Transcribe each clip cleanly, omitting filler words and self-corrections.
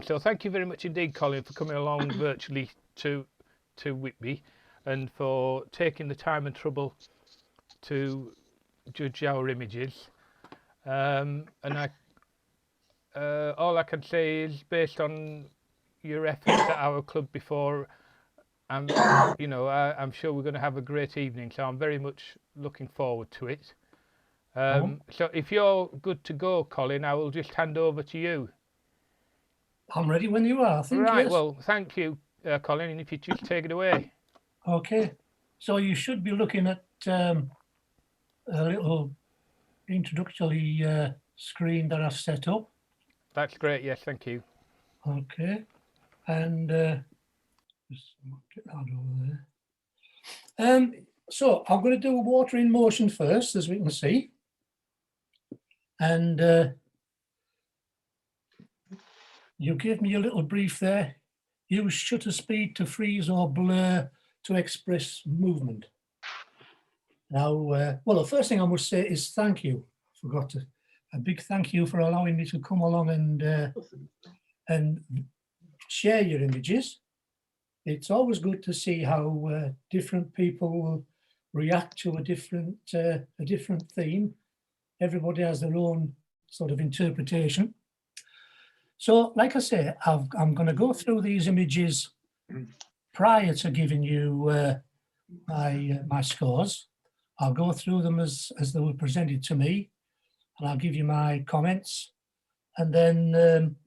So thank you very much indeed, Colin, for coming along virtually to Whitby, and for taking the time and trouble to judge our images. And all I can say is, based on your efforts at our club before, I'm, I'm sure we're going to have a great evening. So I'm very much looking forward to it. So if you're good to go, Colin, I will just hand over to you. I'm ready when you are, I think. Right, Yes. well, thank you, Colin, and if you just take it away. Okay. So you should be looking at a little introductory screen that I've set up. That's great, yes, thank you. Okay. And just get that over there. So I'm going to do a water in motion first, as we can see. And you give me a little brief there. Use shutter speed to freeze or blur to express movement. Now, well, the first thing I must say is thank you. I forgot to, a big thank you for allowing me to come along and share your images. It's always good to see how different people react to a different theme. Everybody has their own sort of interpretation. So, like I say, I'm going to go through these images prior to giving you my scores. I'll go through them as they were presented to me, and I'll give you my comments, and then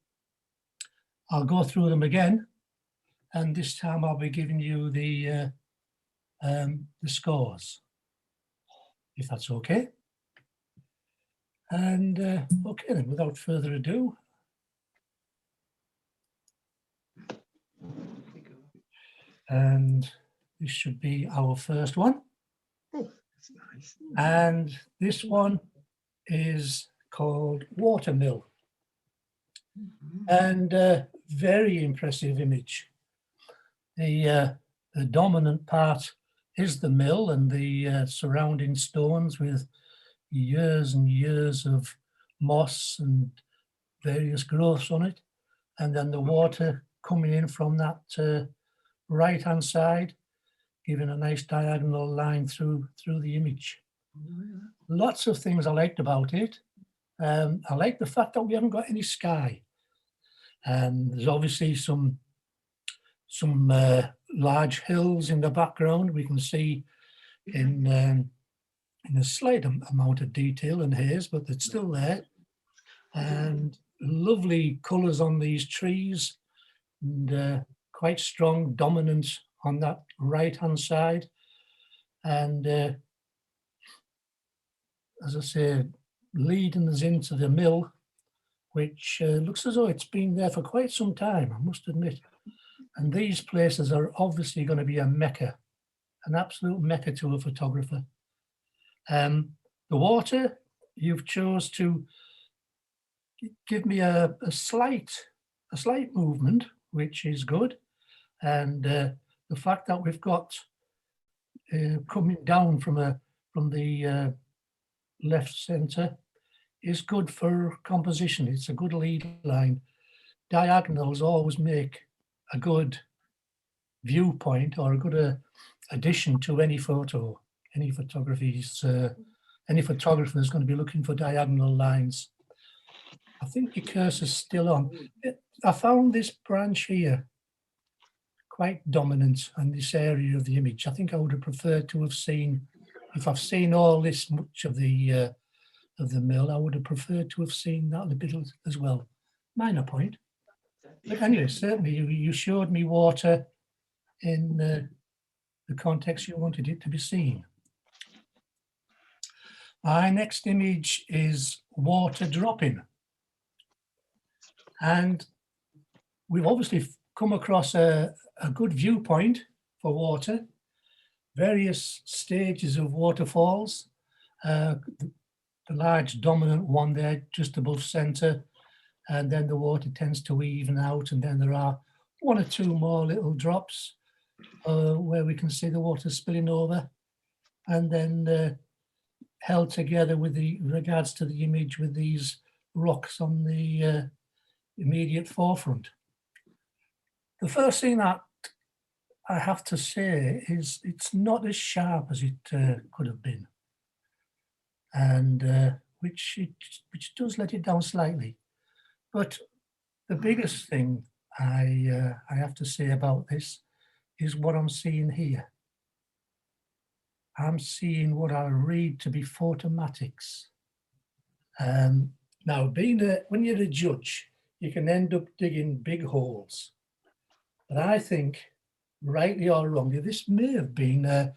I'll go through them again, and this time I'll be giving you the scores, if that's okay. And okay, then, without further ado, and this should be our first one. Oh, that's nice. And this one is called Watermill. And very impressive image. The dominant part is the mill and the surrounding stones with years and years of moss and various growths on it. And then the water coming in from that right-hand side, giving a nice diagonal line through the image. Lots of things I liked about it. I like the fact that we haven't got any sky. There's obviously some large hills in the background. We can see in a slight amount of detail and haze, but it's still there. And lovely colours on these trees, and quite strong dominance on that right-hand side. And as I say, leading us into the mill, which looks as though it's been there for quite some time, I must admit. And these places are obviously going to be a mecca, an absolute mecca to a photographer. The water, you've chose to give me a slight movement, which is good. And the fact that we've got coming down from the left centre is good for composition. It's a good lead line. Diagonals always make a good viewpoint or a good addition to any photo. Any photographer is going to be looking for diagonal lines. I think your cursor's still on. I found this branch here quite dominant in this area of the image. I think I would have preferred to have seen, if I've seen all this much of the mill, I would have preferred to have seen that a bit as well. Minor point. But anyway, certainly you showed me water in the context you wanted it to be seen. My next image is water dropping. And we've obviously come across a good viewpoint for water, various stages of waterfalls, the large dominant one there just above centre, and then the water tends to even out, and then there are one or two more little drops where we can see the water spilling over, and then held together with regards to the image with these rocks on the immediate forefront. The first thing that I have to say is it's not as sharp as it could have been, and which does let it down slightly. But the biggest thing I have to say about this is what I'm seeing here. I'm seeing what I read to be photomatics. Now, when you're a judge, you can end up digging big holes. But I think, rightly or wrongly, this may have been a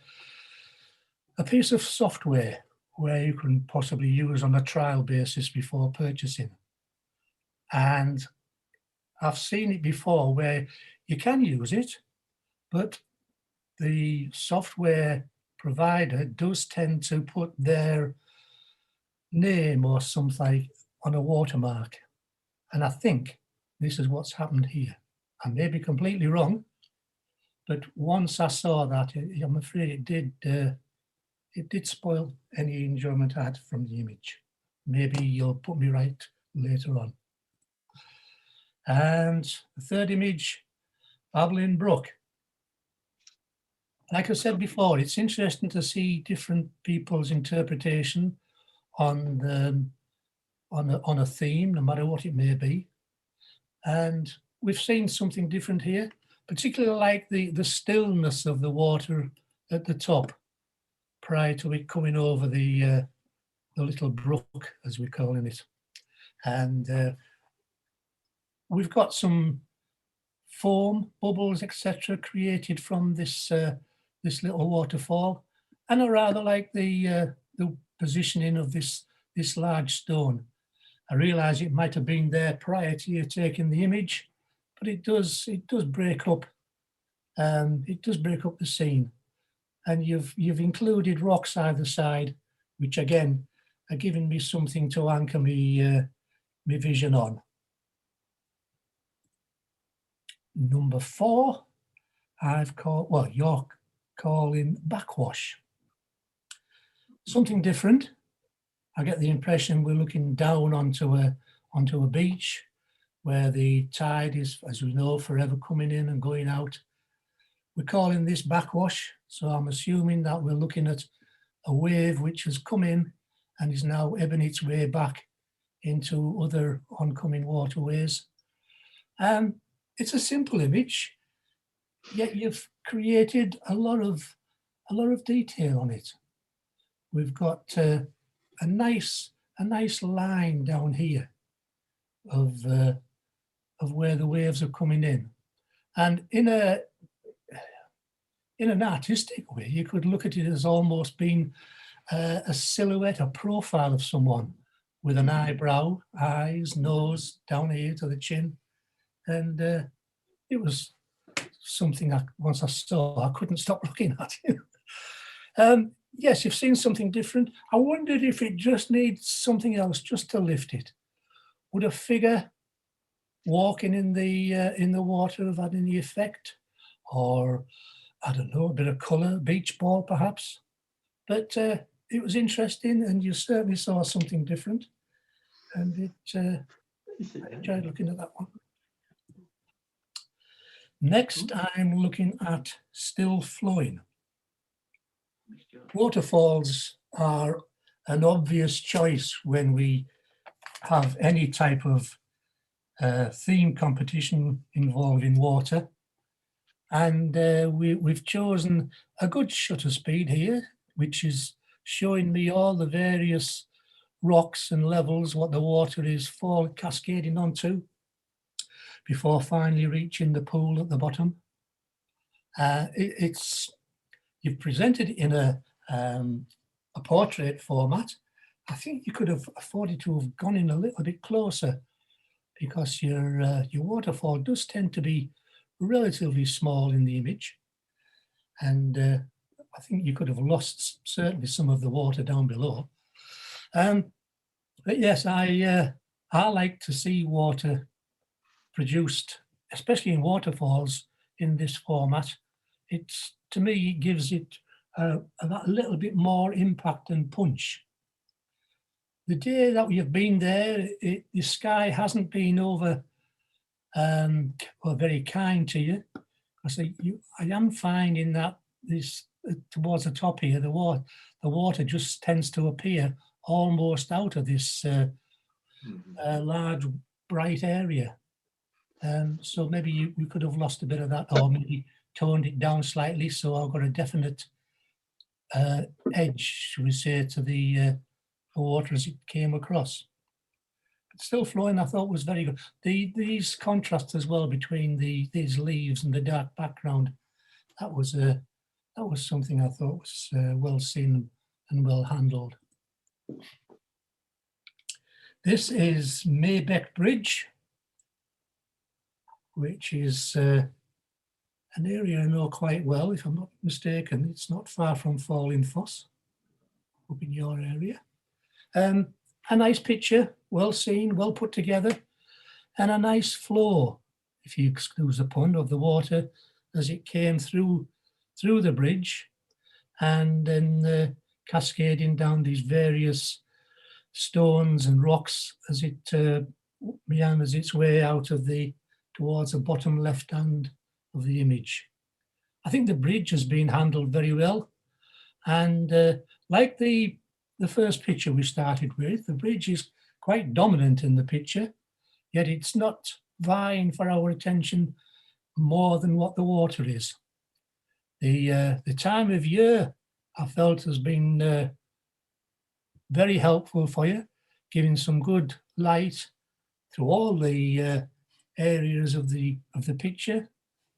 piece of software where you can possibly use on a trial basis before purchasing. And I've seen it before where you can use it, but the software provider does tend to put their name or something on a watermark. And I think this is what's happened here. I may be completely wrong, but once I saw that, I'm afraid it did spoil any enjoyment I had from the image. Maybe you'll put me right later on. And the third image, Babbling Brook. Like I said before, it's interesting to see different people's interpretation on a theme, no matter what it may be. And we've seen something different here, particularly like the stillness of the water at the top prior to it coming over the little brook, as we're calling it. And we've got some foam, bubbles, etc., created from this little waterfall, and I rather like the positioning of this large stone. I realise it might have been there prior to you taking the image, but it does break up. It does break up the scene, and you've included rocks either side, which again are giving me something to anchor me vision on. Number 4, you're calling backwash. Something different. I get the impression we're looking down onto a beach where the tide is, as we know, forever coming in and going out. We're calling this backwash, so I'm assuming that we're looking at a wave which has come in and is now ebbing its way back into other oncoming waterways. It's a simple image, yet you've created a lot of detail on it. We've got a nice line down here of where the waves are coming in, and in an artistic way, you could look at it as almost being a silhouette, a profile of someone with an eyebrow, eyes, nose down here to the chin, and it was something once I saw, I couldn't stop looking at it. Yes, you've seen something different. I wondered if it just needs something else just to lift it. Would a figure walking in the water have had any effect? Or, I don't know, a bit of colour, beach ball perhaps? But it was interesting, and you certainly saw something different. And I enjoyed looking at that one. Next, I'm looking at still flowing. Waterfalls are an obvious choice when we have any type of theme competition involving water. And we've chosen a good shutter speed here, which is showing me all the various rocks and levels, what the water is cascading onto before finally reaching the pool at the bottom. You've presented it in a portrait format. I think you could have afforded to have gone in a little bit closer, because your waterfall does tend to be relatively small in the image, and I think you could have lost certainly some of the water down below. But yes, I like to see water produced, especially in waterfalls, in this format. To me, it gives it a little bit more impact and punch. The day that we have been there, the sky hasn't been were very kind to you. I am finding that this towards the top here, the water just tends to appear almost out of this large bright area. So maybe we could have lost a bit of that, or maybe toned it down slightly. So I've got a definite edge, should we say, to the water as it came across. But still flowing, I thought was very good. These contrasts as well between these leaves and the dark background, that was something I thought was well seen and well handled. This is Maybeck Bridge, which is an area I know quite well, if I'm not mistaken. It's not far from Falling Foss, up in your area. A nice picture, well seen, well put together, and a nice flow, if you excuse the pun, of the water as it came through the bridge, and then cascading down these various stones and rocks as it meanders its way out of towards the bottom left hand of the image. I think the bridge has been handled very well, and like the first picture we started with, the bridge is quite dominant in the picture, yet it's not vying for our attention more than what the water is. The time of year, I felt, has been very helpful for you, giving some good light through all the areas of the picture,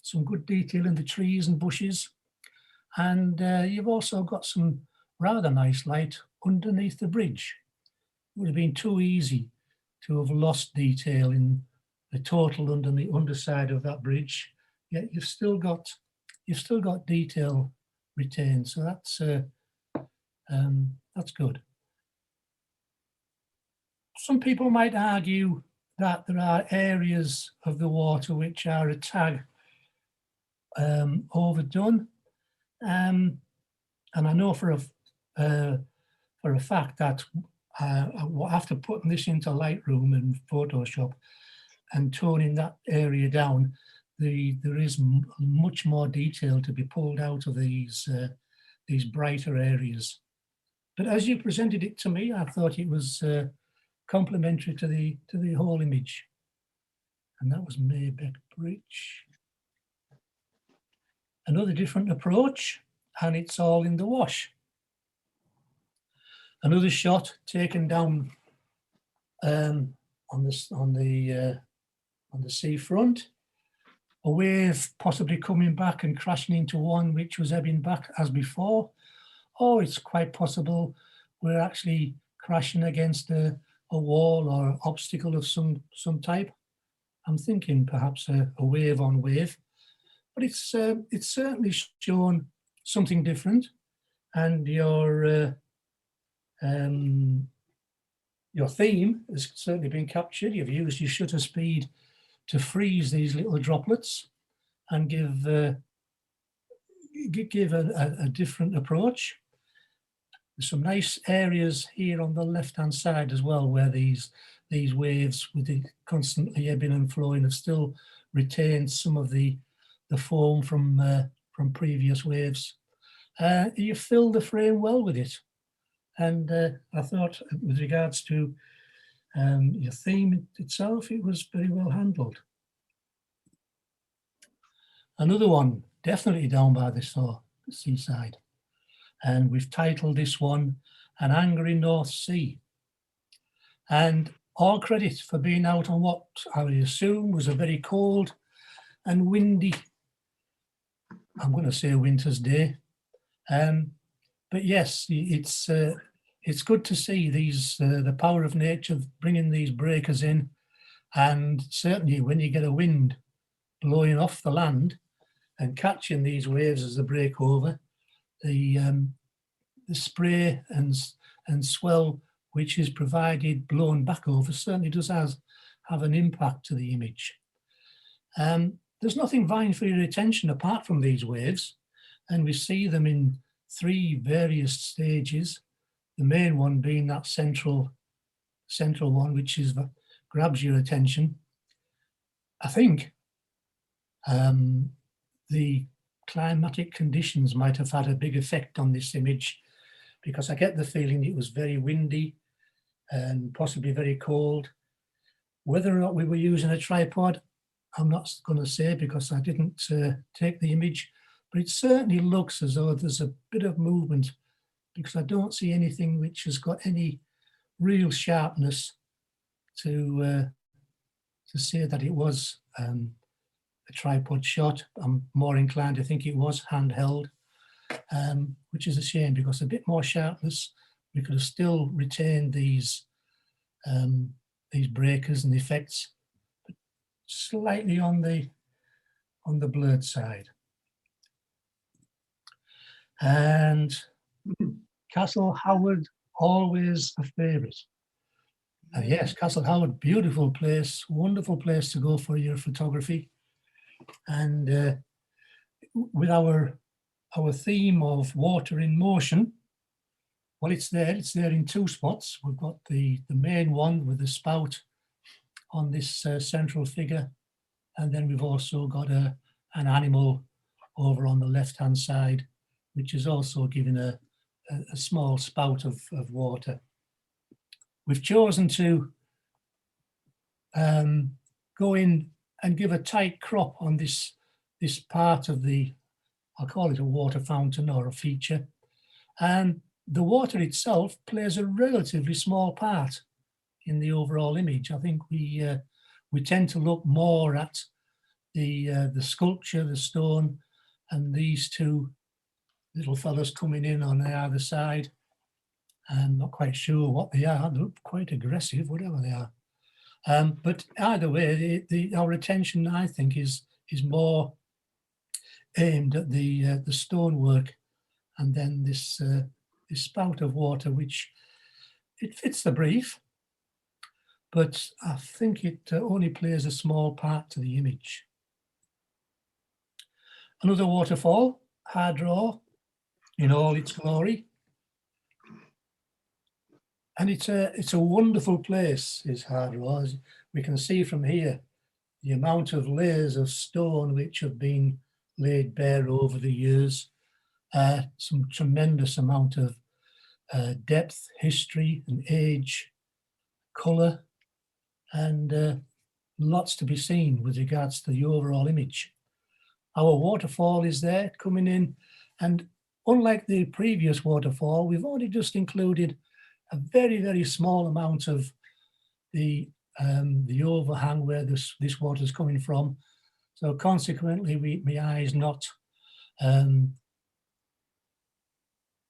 some good detail in the trees and bushes, and you've also got some rather nice light underneath the bridge. It would have been too easy to have lost detail in the total underside of that bridge, yet you've still got detail retained, so that's good. Some people might argue that there are areas of the water which are a tad overdone, and I know for a fact that after putting this into Lightroom and Photoshop and toning that area down, there is much more detail to be pulled out of these brighter areas. But as you presented it to me, I thought it was complementary to the whole image, and that was Maybeck Bridge. Another different approach, and it's all in the wash. Another shot taken down on the seafront. A wave possibly coming back and crashing into one which was ebbing back as before, or it's quite possible we're actually crashing against a wall or obstacle of some type. I'm thinking perhaps a wave on wave, but it's certainly shown something different, and your theme has certainly been captured. You've used your shutter speed to freeze these little droplets and give a different approach. There's some nice areas here on the left-hand side as well, where these waves, with it constantly ebbing and flowing, have still retained some of the foam from previous waves. You fill the frame well with it, and I thought, with regards to your theme itself, it was very well handled. Another one, definitely down by the seaside, and we've titled this one An Angry North Sea. And all credit for being out on what I would assume was a very cold and windy, I'm going to say, winter's day. But yes, it's good to see the power of nature bringing these breakers in, and certainly when you get a wind blowing off the land and catching these waves as they break over, the spray and swell which is provided blown back over certainly does have an impact to the image. There's nothing vying for your attention apart from these waves, and we see them in three various stages. The main one being that central one, which grabs your attention. I think the climatic conditions might have had a big effect on this image, because I get the feeling it was very windy and possibly very cold. Whether or not we were using a tripod, I'm not going to say, because I didn't take the image, but it certainly looks as though there's a bit of movement, because I don't see anything which has got any real sharpness to say that it was a tripod shot. I'm more inclined to think it was handheld, which is a shame, because a bit more sharpness, we could have still retained these breakers and effects, but slightly on the blurred side. And Castle Howard, always a favourite. Yes, Castle Howard, beautiful place, wonderful place to go for your photography. And with our theme of water in motion, well, it's there in two spots. We've got the main one with the spout on this central figure, and then we've also got an animal over on the left-hand side, which is also giving a small spout of water. We've chosen to go in and give a tight crop on this part of the, I'll call it a water fountain or a feature. And the water itself plays a relatively small part in the overall image. I think we tend to look more at the sculpture, the stone, and these two little fellas coming in on the other side. I'm not quite sure what they are. They look quite aggressive, whatever they are. But either way, our attention, I think, is more aimed at the stonework, and then this spout of water, which it fits the brief, but I think it only plays a small part to the image. Another waterfall, Hardraw, in all its glory. And it's a wonderful place, is Hardraw. As we can see from here, the amount of layers of stone which have been laid bare over the years, some tremendous amount of depth, history and age, colour, and lots to be seen with regards to the overall image. Our waterfall is there coming in, and unlike the previous waterfall, we've only just included a very, very small amount of the overhang where this water is coming from. So consequently, my eye is not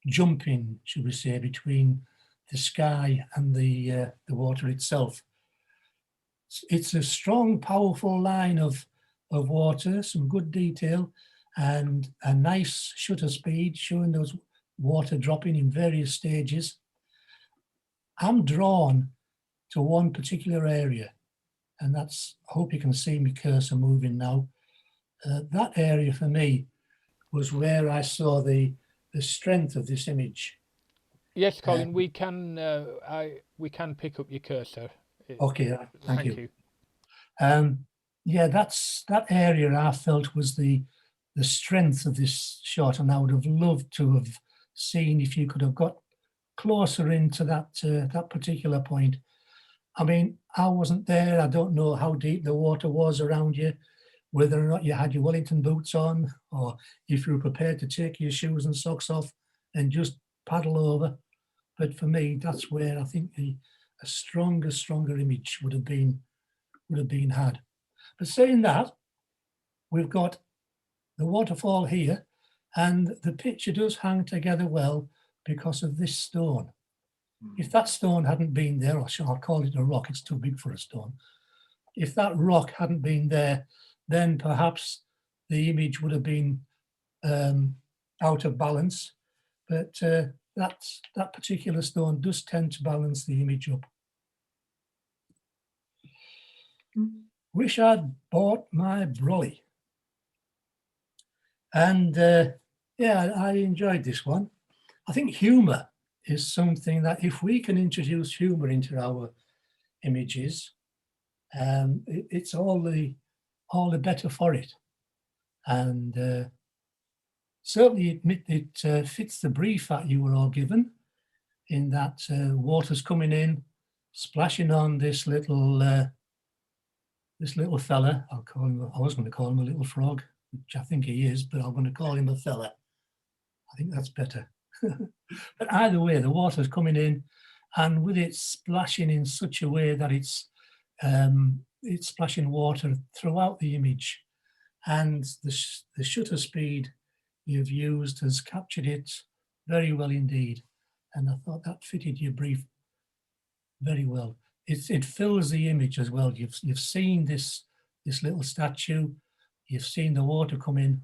jumping, should we say, between the sky and the water itself. It's a strong, powerful line of water, some good detail, and a nice shutter speed, showing those water dropping in various stages. I'm drawn to one particular area, and that's, I hope you can see my cursor moving now. That area for me was where I saw the strength of this image. Yes, Colin, we can pick up your cursor. Okay, thank you. Yeah, that area I felt was the strength of this shot, and I would have loved to have seen if you could have got closer into that particular point. I mean, I wasn't there. I don't know how deep the water was around you, whether or not you had your Wellington boots on, or if you were prepared to take your shoes and socks off and just paddle over. But for me, that's where I think a stronger image would have been had. But saying that, we've got the waterfall here, and the picture does hang together well because of this stone. If that stone hadn't been there, or I'll call it a rock, it's too big for a stone. If that rock hadn't been there, then perhaps the image would have been out of balance. But that particular stone does tend to balance the image up. Wish I'd bought my brolly. And yeah, I enjoyed this one. I think humour is something that if we can introduce humour into our images, it's all the all the better for it. And certainly it fits the brief that you were all given, in that water's coming in, splashing on this little fella. I was going to call him a little frog, which I think he is, but I'm going to call him a fella. I think that's better. But either way, the water's coming in, and with it splashing in such a way that it's splashing water throughout the image, and the shutter speed you've used has captured it very well indeed. And I thought that fitted your brief very well. It fills the image as well. You've seen this little statue, you've seen the water come in,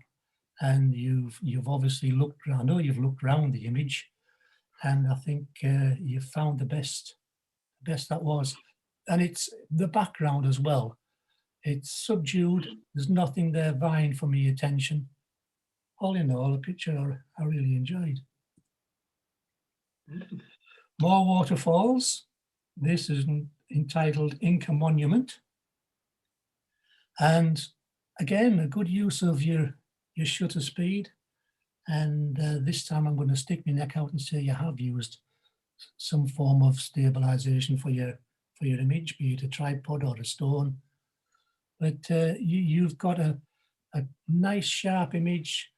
and you've obviously looked. I know you've looked around the image, and I think you've found the best that was. And it's the background as well. It's subdued. There's nothing there vying for my attention. All in all, a picture I really enjoyed. More waterfalls. This is entitled Inca Monument. And again, a good use of your shutter speed. And this time I'm going to stick my neck out and say you have used some form of stabilization for your image, be it a tripod or a stone. But you've got a nice sharp image,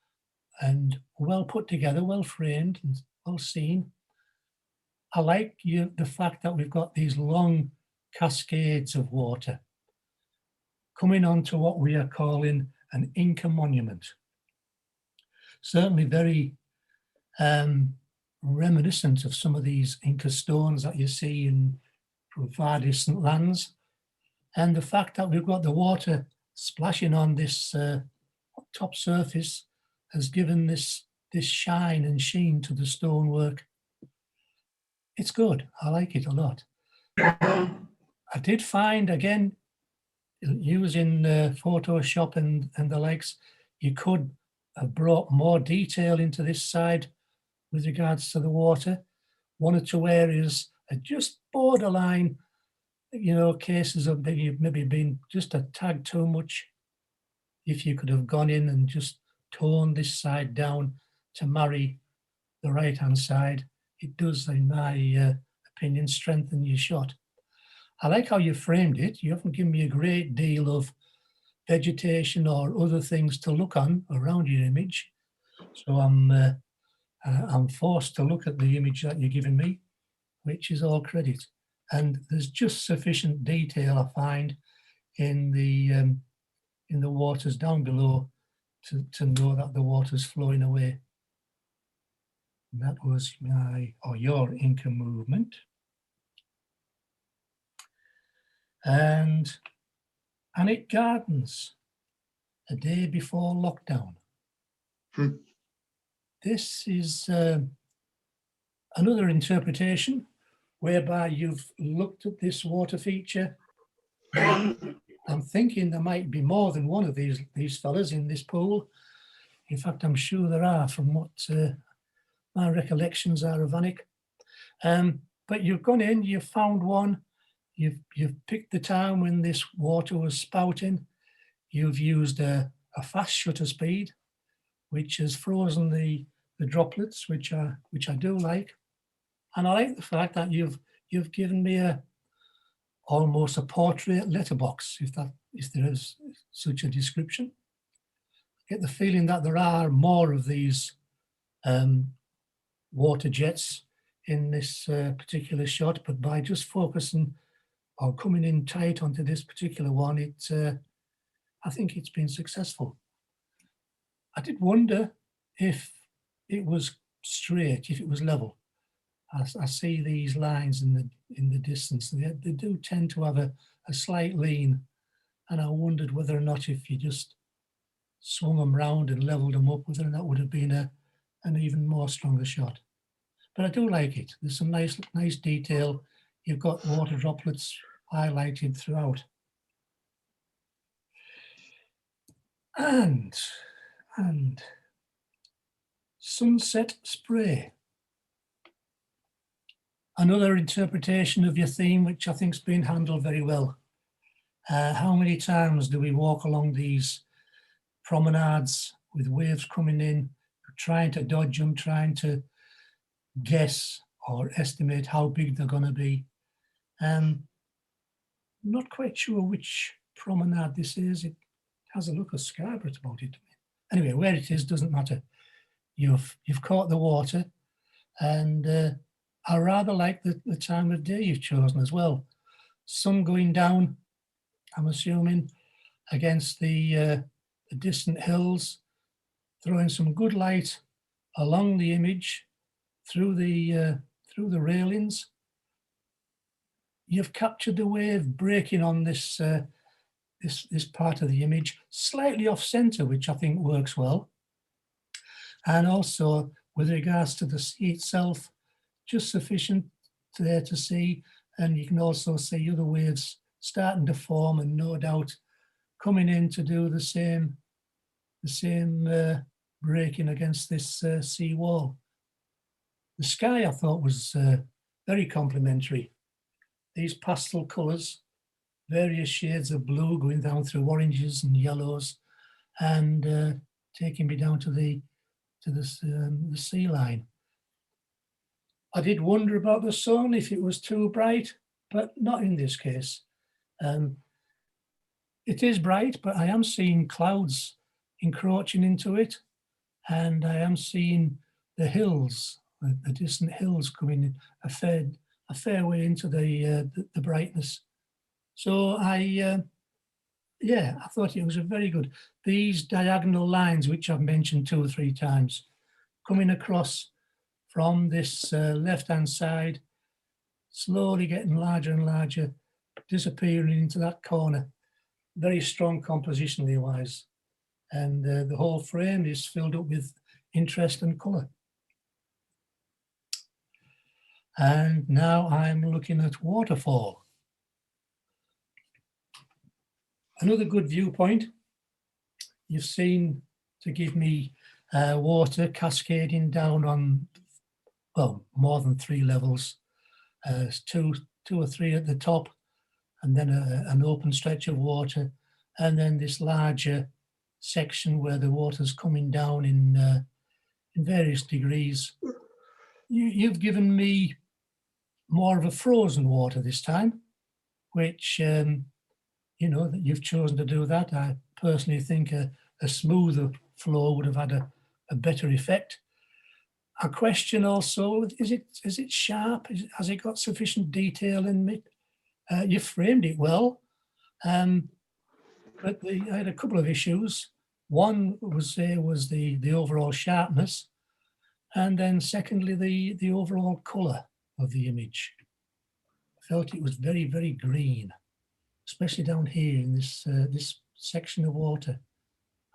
and well put together, well framed and well seen. I like the fact that we've got these long cascades of water coming onto what we are calling an Inca monument. Certainly very reminiscent of some of these Inca stones that you see in from far distant lands. And the fact that we've got the water splashing on this top surface has given this shine and sheen to the stonework. It's good. I like it a lot. I did find, again, using Photoshop and the likes, you could have brought more detail into this side with regards to the water. One or two areas are just borderline, cases of maybe being just a tad too much. If you could have gone in and just toned this side down to marry the right-hand side, it does, in my opinion, strengthen your shot. I like how you framed it. You haven't given me a great deal of vegetation or other things to look on around your image. So I'm forced to look at the image that you're giving me, which is all credit. And there's just sufficient detail, I find, in the waters down below to know that the water's flowing away. And that was your Inca movement. And Annick Gardens, a day before lockdown. This is another interpretation whereby you've looked at this water feature. I'm thinking there might be more than one of these fellas in this pool. In fact, I'm sure there are, from what my recollections are of Annick. But you've gone in, you've found one, you've picked the time when this water was spouting, you've used a fast shutter speed, which has frozen the droplets, which I do like. And I like the fact that you've given me almost a portrait letterbox, if there is such a description. I get the feeling that there are more of these water jets in this particular shot, but by just focusing or coming in tight onto this particular one, I think it's been successful. I did wonder if it was straight, if it was level. I see these lines in the distance. They do tend to have a slight lean, and I wondered whether or not if you just swung them round and leveled them up, whether that would have been an even more stronger shot. But I do like it. There's some nice detail. You've got water droplets highlighted throughout. And sunset spray. Another interpretation of your theme, which I think's been handled very well. How many times do we walk along these promenades with waves coming in, trying to dodge them, trying to guess or estimate how big they're going to be? I'm not quite sure which promenade this is. It has a look of Scarborough about it. Anyway, where it is doesn't matter. You've caught the water, and I rather like the time of day you've chosen as well. Sun going down, I'm assuming, against the distant hills, throwing some good light along the image, through the railings. You've captured the wave breaking on this this part of the image, slightly off center, which I think works well. And also with regards to the sea itself, just sufficient there to see. And you can also see other waves starting to form, and no doubt coming in to do the same breaking against this sea wall. The sky, I thought, was very complimentary. These pastel colours, various shades of blue going down through oranges and yellows, and taking me down to the sea line. I did wonder about the sun, if it was too bright, but not in this case. It is bright, but I am seeing clouds encroaching into it, and I am seeing the hills, the distant hills, coming in a fair way into the brightness. So I thought it was a very good. These diagonal lines, which I've mentioned 2 or 3 times, coming across from this left-hand side, slowly getting larger and larger, disappearing into that corner. Very strong compositionally wise. And the whole frame is filled up with interest and colour. And now I'm looking at waterfall. Another good viewpoint. You've seen to give me water cascading down on, well, more than 3 levels, 2 or 3 at the top, and then an open stretch of water, and then this larger section where the water's coming down in various degrees. You've given me more of a frozen water this time, which, you know, that you've chosen to do that. I personally think a smoother flow would have had a better effect. A question also, is it sharp? Has it got sufficient detail in it? You framed it well, but I had a couple of issues. One was the overall sharpness, and then secondly the overall colour of the image. I felt it was very, very green, especially down here in this this section of water.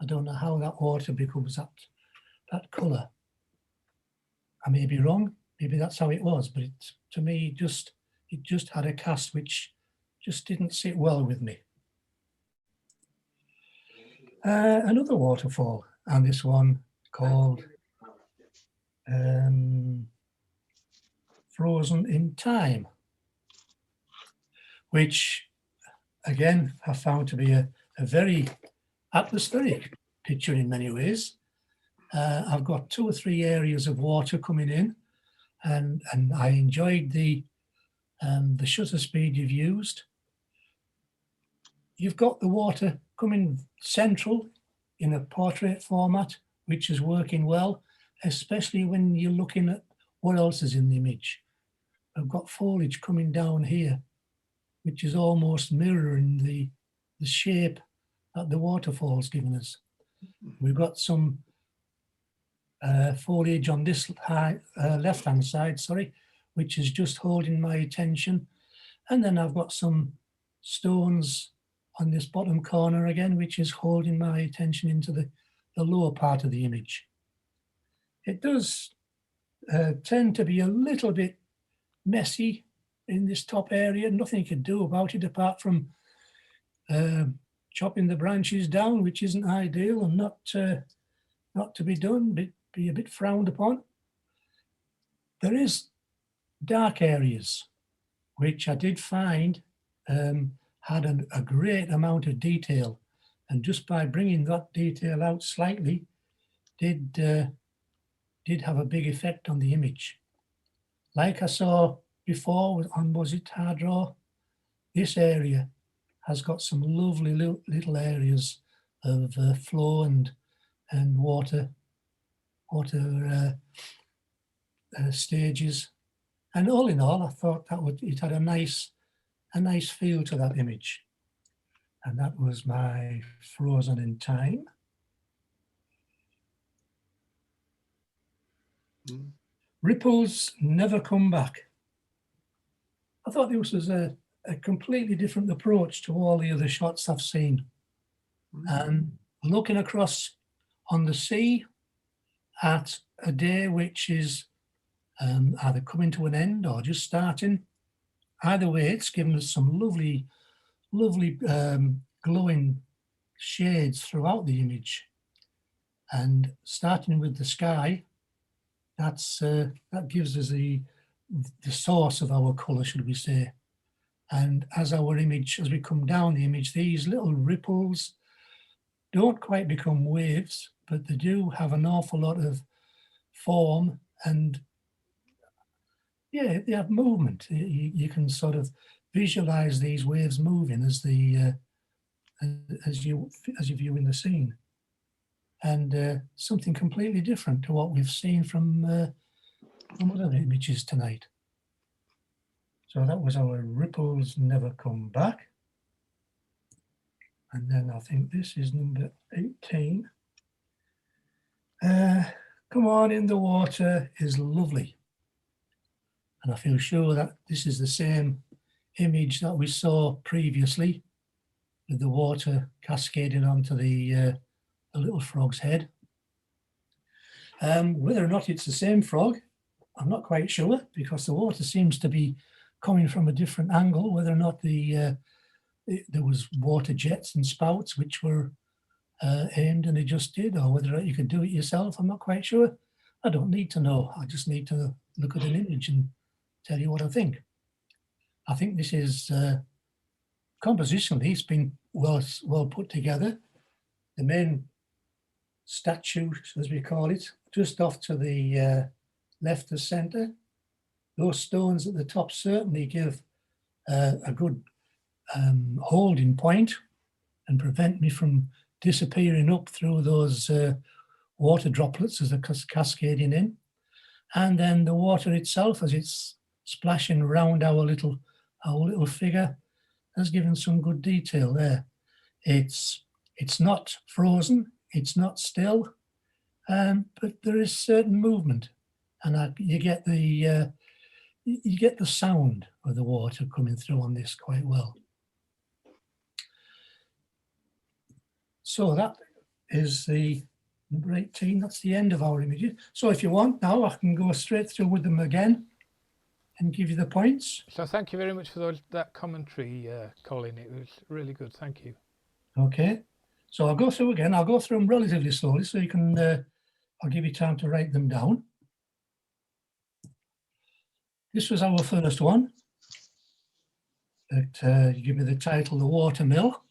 I don't know how that water becomes that colour. I may be wrong. Maybe that's how it was, but to me, it just had a cast which just didn't sit well with me. Another waterfall, and this one called Frozen in Time, which again I found to be a very atmospheric picture in many ways. I've got 2 or 3 areas of water coming in, and I enjoyed the shutter speed you've used. You've got the water coming central in a portrait format, which is working well, especially when you're looking at what else is in the image. I've got foliage coming down here, which is almost mirroring the shape that the waterfall's given us. We've got some foliage on this left-hand side, sorry, which is just holding my attention. And then I've got some stones on this bottom corner again, which is holding my attention into the lower part of the image. It does tend to be a little bit messy in this top area. Nothing you can do about it apart from chopping the branches down, which isn't ideal and not to be done, but be a bit frowned upon. There is dark areas, which I did find had a great amount of detail, and just by bringing that detail out slightly did have a big effect on the image. Like I saw before on Was It Hard Raw, this area has got some lovely little areas of flow and water stages. And all in all, I thought that it had a nice feel to that image. And that was my Frozen in Time. Mm. Ripples Never Come Back. I thought this was a completely different approach to all the other shots I've seen. And looking across on the sea at a day which is either coming to an end or just starting, either way, it's given us some lovely glowing shades throughout the image. And starting with the sky, that gives us the source of our colour, should we say. And as we come down the image, these little ripples don't quite become waves, but they do have an awful lot of form, and yeah, they have movement. You can sort of visualize these waves moving as you view in the scene, and something completely different to what we've seen from other images tonight. So that was our Ripples Never Come Back. And then I think this is number 18. Come On in the Water is lovely. And I feel sure that this is the same image that we saw previously with the water cascading onto the little frog's head. Whether or not it's the same frog, I'm not quite sure, because the water seems to be coming from a different angle, whether or not there was water jets and spouts which were aimed and adjusted, or whether or not you could do it yourself. I'm not quite sure. I don't need to know. I just need to look at an image and tell you what I think. I think this is compositionally, it's been well put together. The main statue, as we call it, just off to the left of centre. Those stones at the top certainly give a good holding point and prevent me from disappearing up through those water droplets as they're cascading in. And then the water itself, as it's splashing around our little figure, has given some good detail there. It's not frozen, it's not still, but there is certain movement, and you get the sound of the water coming through on this quite well. So that is the number 18. That's the end of our images. So if you want now, I can go straight through with them again and give you the points. So thank you very much for that commentary, Colin. It was really good. Thank you. Okay. So I'll go through again. I'll go through them relatively slowly so you can, I'll give you time to write them down. This was our first one. You give me the title, The Watermill.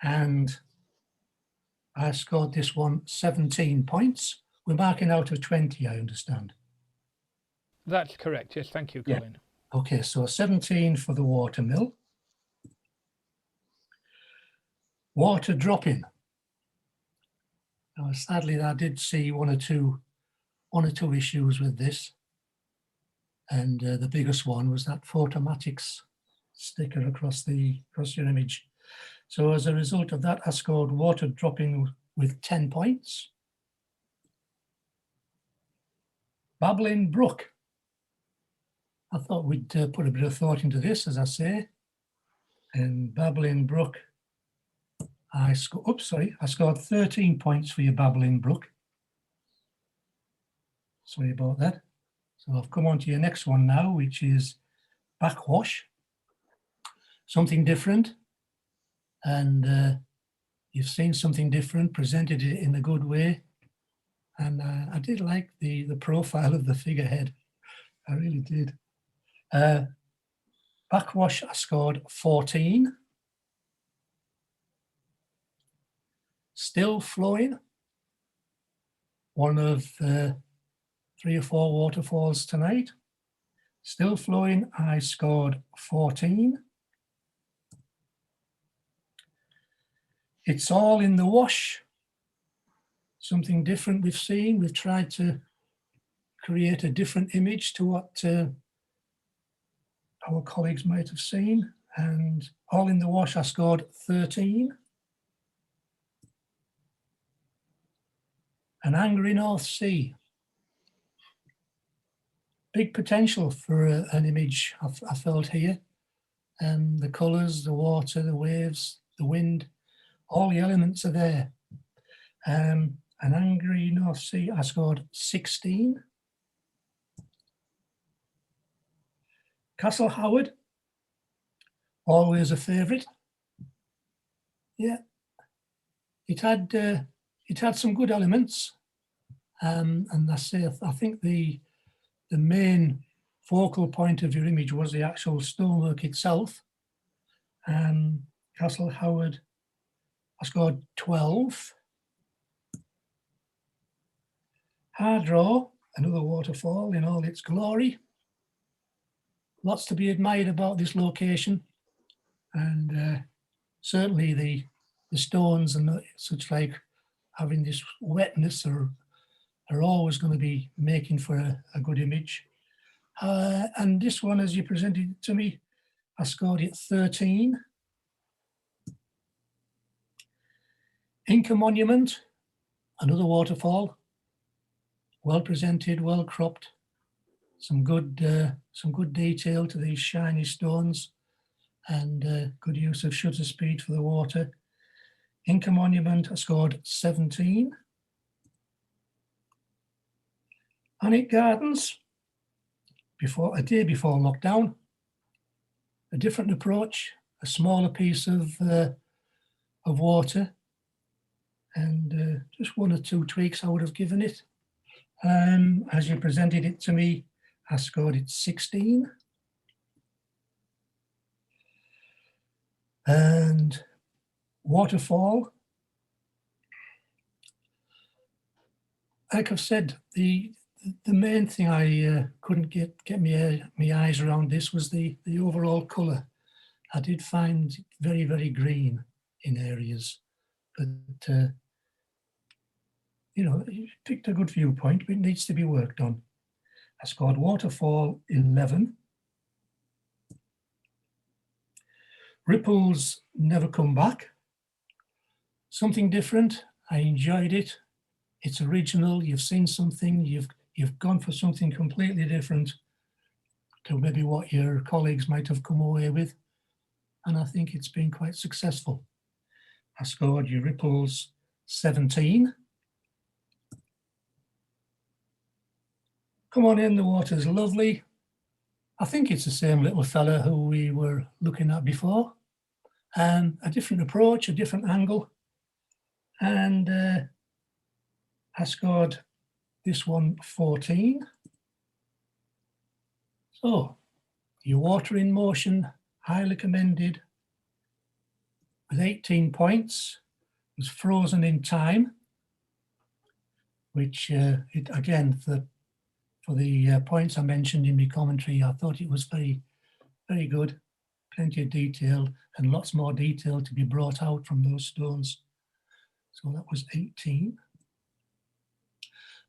And I scored this one 17 points. We're marking out of 20, I understand. That's correct. Yes, thank you, Colin. Yeah. Okay, so 17 for The Watermill. Water Dropping. Now, sadly, I did see one or two issues with this. And the biggest one was that Photomatics sticker across your image. So as a result of that, I scored Water Dropping with 10 points. Babbling Brook. I thought we'd put a bit of thought into this, as I say. And Babbling Brook, I scored 13 points for your Babbling Brook. Sorry about that. So I've come on to your next one now, which is Backwash. Something different. And you've seen something different, presented it in a good way. And I did like the profile of the figurehead. I really did. Backwash, I scored 14. Still flowing, one of 3 or 4 waterfalls tonight. Still flowing, I scored 14. It's all in the wash. Something different we've seen. We've tried to create a different image to what our colleagues might have seen. And all in the wash, I scored 13. An angry North Sea. Big potential for an image I felt here. The colours, the water, the waves, the wind, all the elements are there. An angry North Sea, I scored 16. Castle Howard, always a favourite. Yeah, it had some good elements, and I think the main focal point of your image was the actual stonework itself. Castle Howard, I scored 12. Hardraw, another waterfall in all its glory. Lots to be admired about this location, and certainly the stones and such like having this wetness are always going to be making for a good image. And this one, as you presented it to me, I scored it 13. Inca Monument, another waterfall, well presented, well cropped, some good detail to these shiny stones, and good use of shutter speed for the water. Inca Monument, I scored 17. Annick Gardens, a day before lockdown, a different approach, a smaller piece of water, and just 1 or 2 tweaks I would have given it. As you presented it to me, I scored it 16. And waterfall, like I've said, the main thing I couldn't get my eyes around this was the overall colour. I did find it very, very green in areas, but you picked a good viewpoint, but it needs to be worked on. I scored waterfall 11. Ripples never come back. Something different. I enjoyed it. It's original. You've seen something. You've gone for something completely different to maybe what your colleagues might have come away with, and I think it's been quite successful. I scored your ripples 17. Come on in, the water's lovely. I think it's the same little fella who we were looking at before. A different approach, a different angle. And I scored this one 14. So, your water in motion, highly commended, with 18 points. It was frozen in time, which again, for the points I mentioned in my commentary, I thought it was very, very good. Plenty of detail and lots more detail to be brought out from those stones. So that was 18.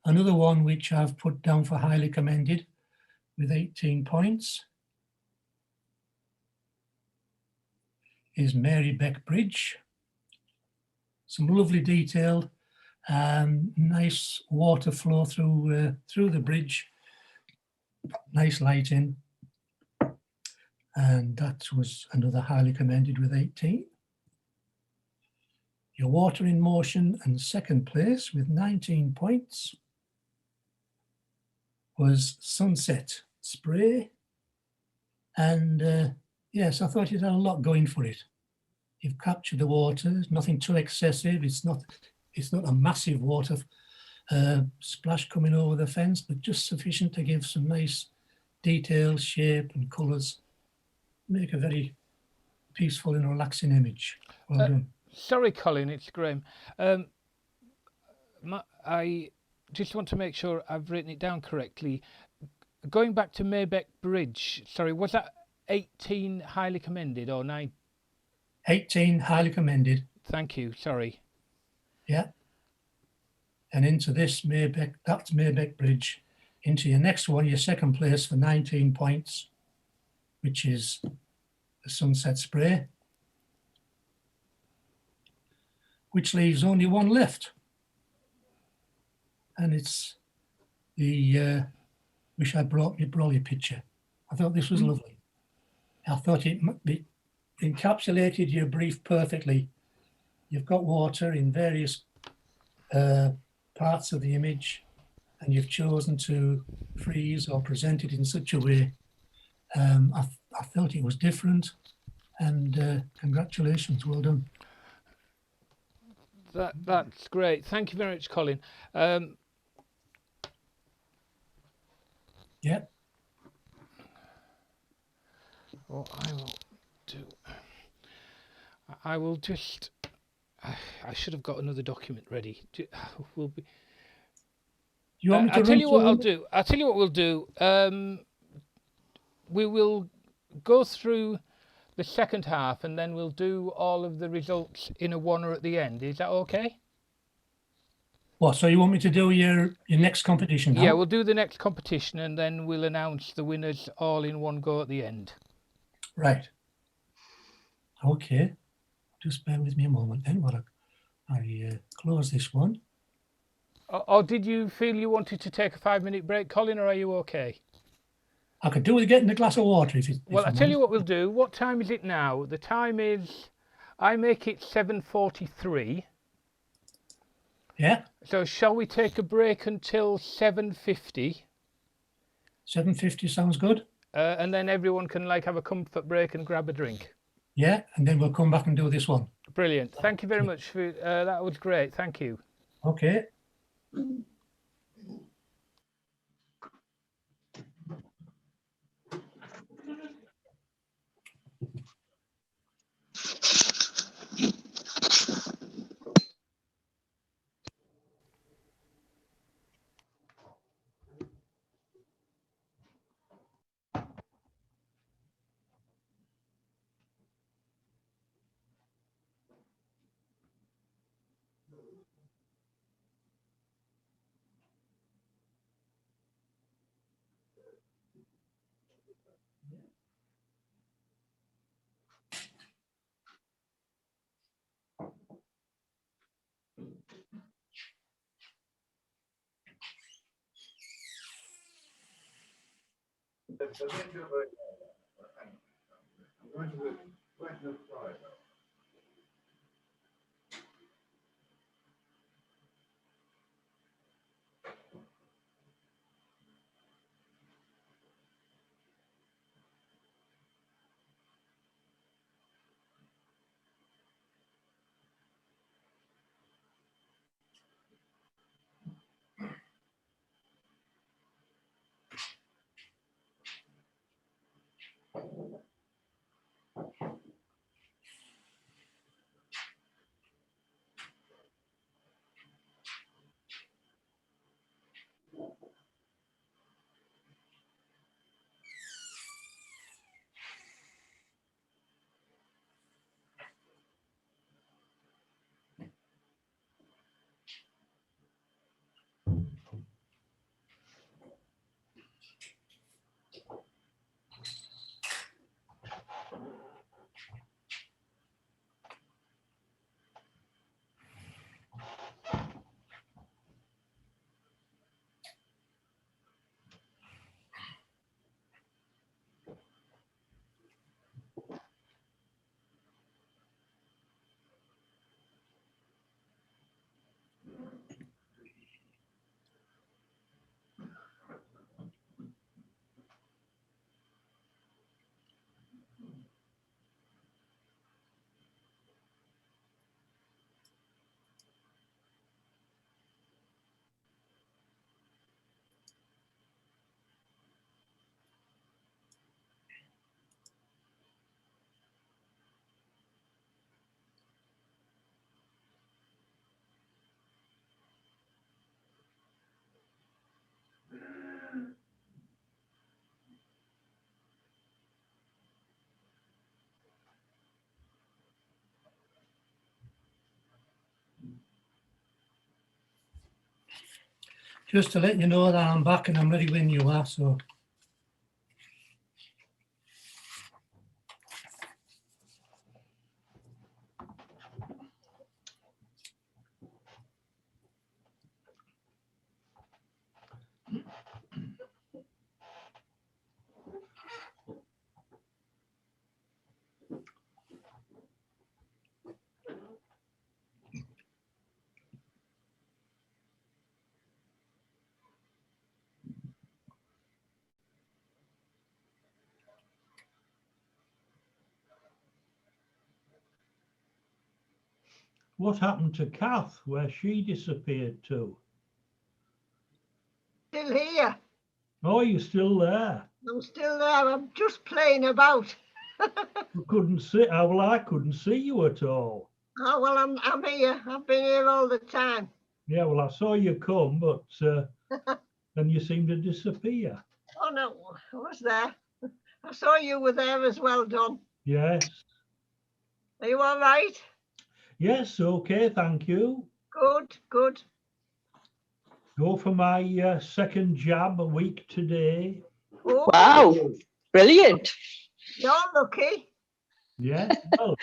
Another one which I've put down for highly commended with 18 points is Mary Beck Bridge. Some lovely detail, nice water flow through the bridge, nice lighting, and that was another highly commended with 18. Your water in motion and second place with 19 points was Sunset Spray, and yes, I thought it had a lot going for it. You've captured the water, nothing too excessive. It's not a massive water splash coming over the fence, but just sufficient to give some nice detail, shape and colours. make a very peaceful and relaxing image. Well done. Sorry, Colin, it's Graham. I just want to make sure I've written it down correctly. Going back to Maybeck Bridge, sorry, was that 18 highly commended or 9? 18 highly commended. Thank you, sorry. Yeah. And into this Maybeck, that's Maybeck Bridge. Into your next one, your second place for 19 points, which is the Sunset Spray, which leaves only one left. And it's the Wish I Brought Me Brolly picture. I thought this was lovely. I thought it encapsulated your brief perfectly. You've got water in various parts of the image, and you've chosen to freeze or present it in such a way. I felt it was different, and congratulations, well done. That's great. Thank you very much, Colin. Yeah. What I will do, I will just. I should have got another document ready. We'll be. You want me to I'll tell you what through I'll them? do. I'll tell you what we'll do. We will go through the second half, and then we'll do all of the results in a oneer at the end. Is that okay? What, so you want me to do your next competition now? Yeah, we'll do the next competition, and then we'll announce the winners all in one go at the end. Right. Okay. Just bear with me a moment then while I close this one. Or did you feel you wanted to take a 5-minute break, Colin, or are you okay? I could do with getting a glass of water if Well, I'll I'm tell you honest. what we'll do. What time is it now? The time is, I make it 7:43. Yeah, So shall we take a break until 7:50? 7:50 sounds good. And then everyone can have a comfort break and grab a drink. Yeah, and then we'll come back and do this one. Brilliant. Thank you very much for that. Was great. Thank you. Okay. Just to let you know that I'm back and I'm ready when you are. So What happened to Kath? Where she disappeared to? Still here. Oh, you're still there. I'm still there. I'm just playing about. You couldn't see. Oh, well, I couldn't see you at all. Oh, well, I'm here. I've been here all the time. Yeah, well, I saw you come, but then you seemed to disappear. Oh, no, I was there. I saw you were there as well, Don. Yes. Are you all right? Yes, okay, thank you. Good, good. Go for my second jab a week today. Oh, Wow, brilliant. you're lucky. Yeah, well,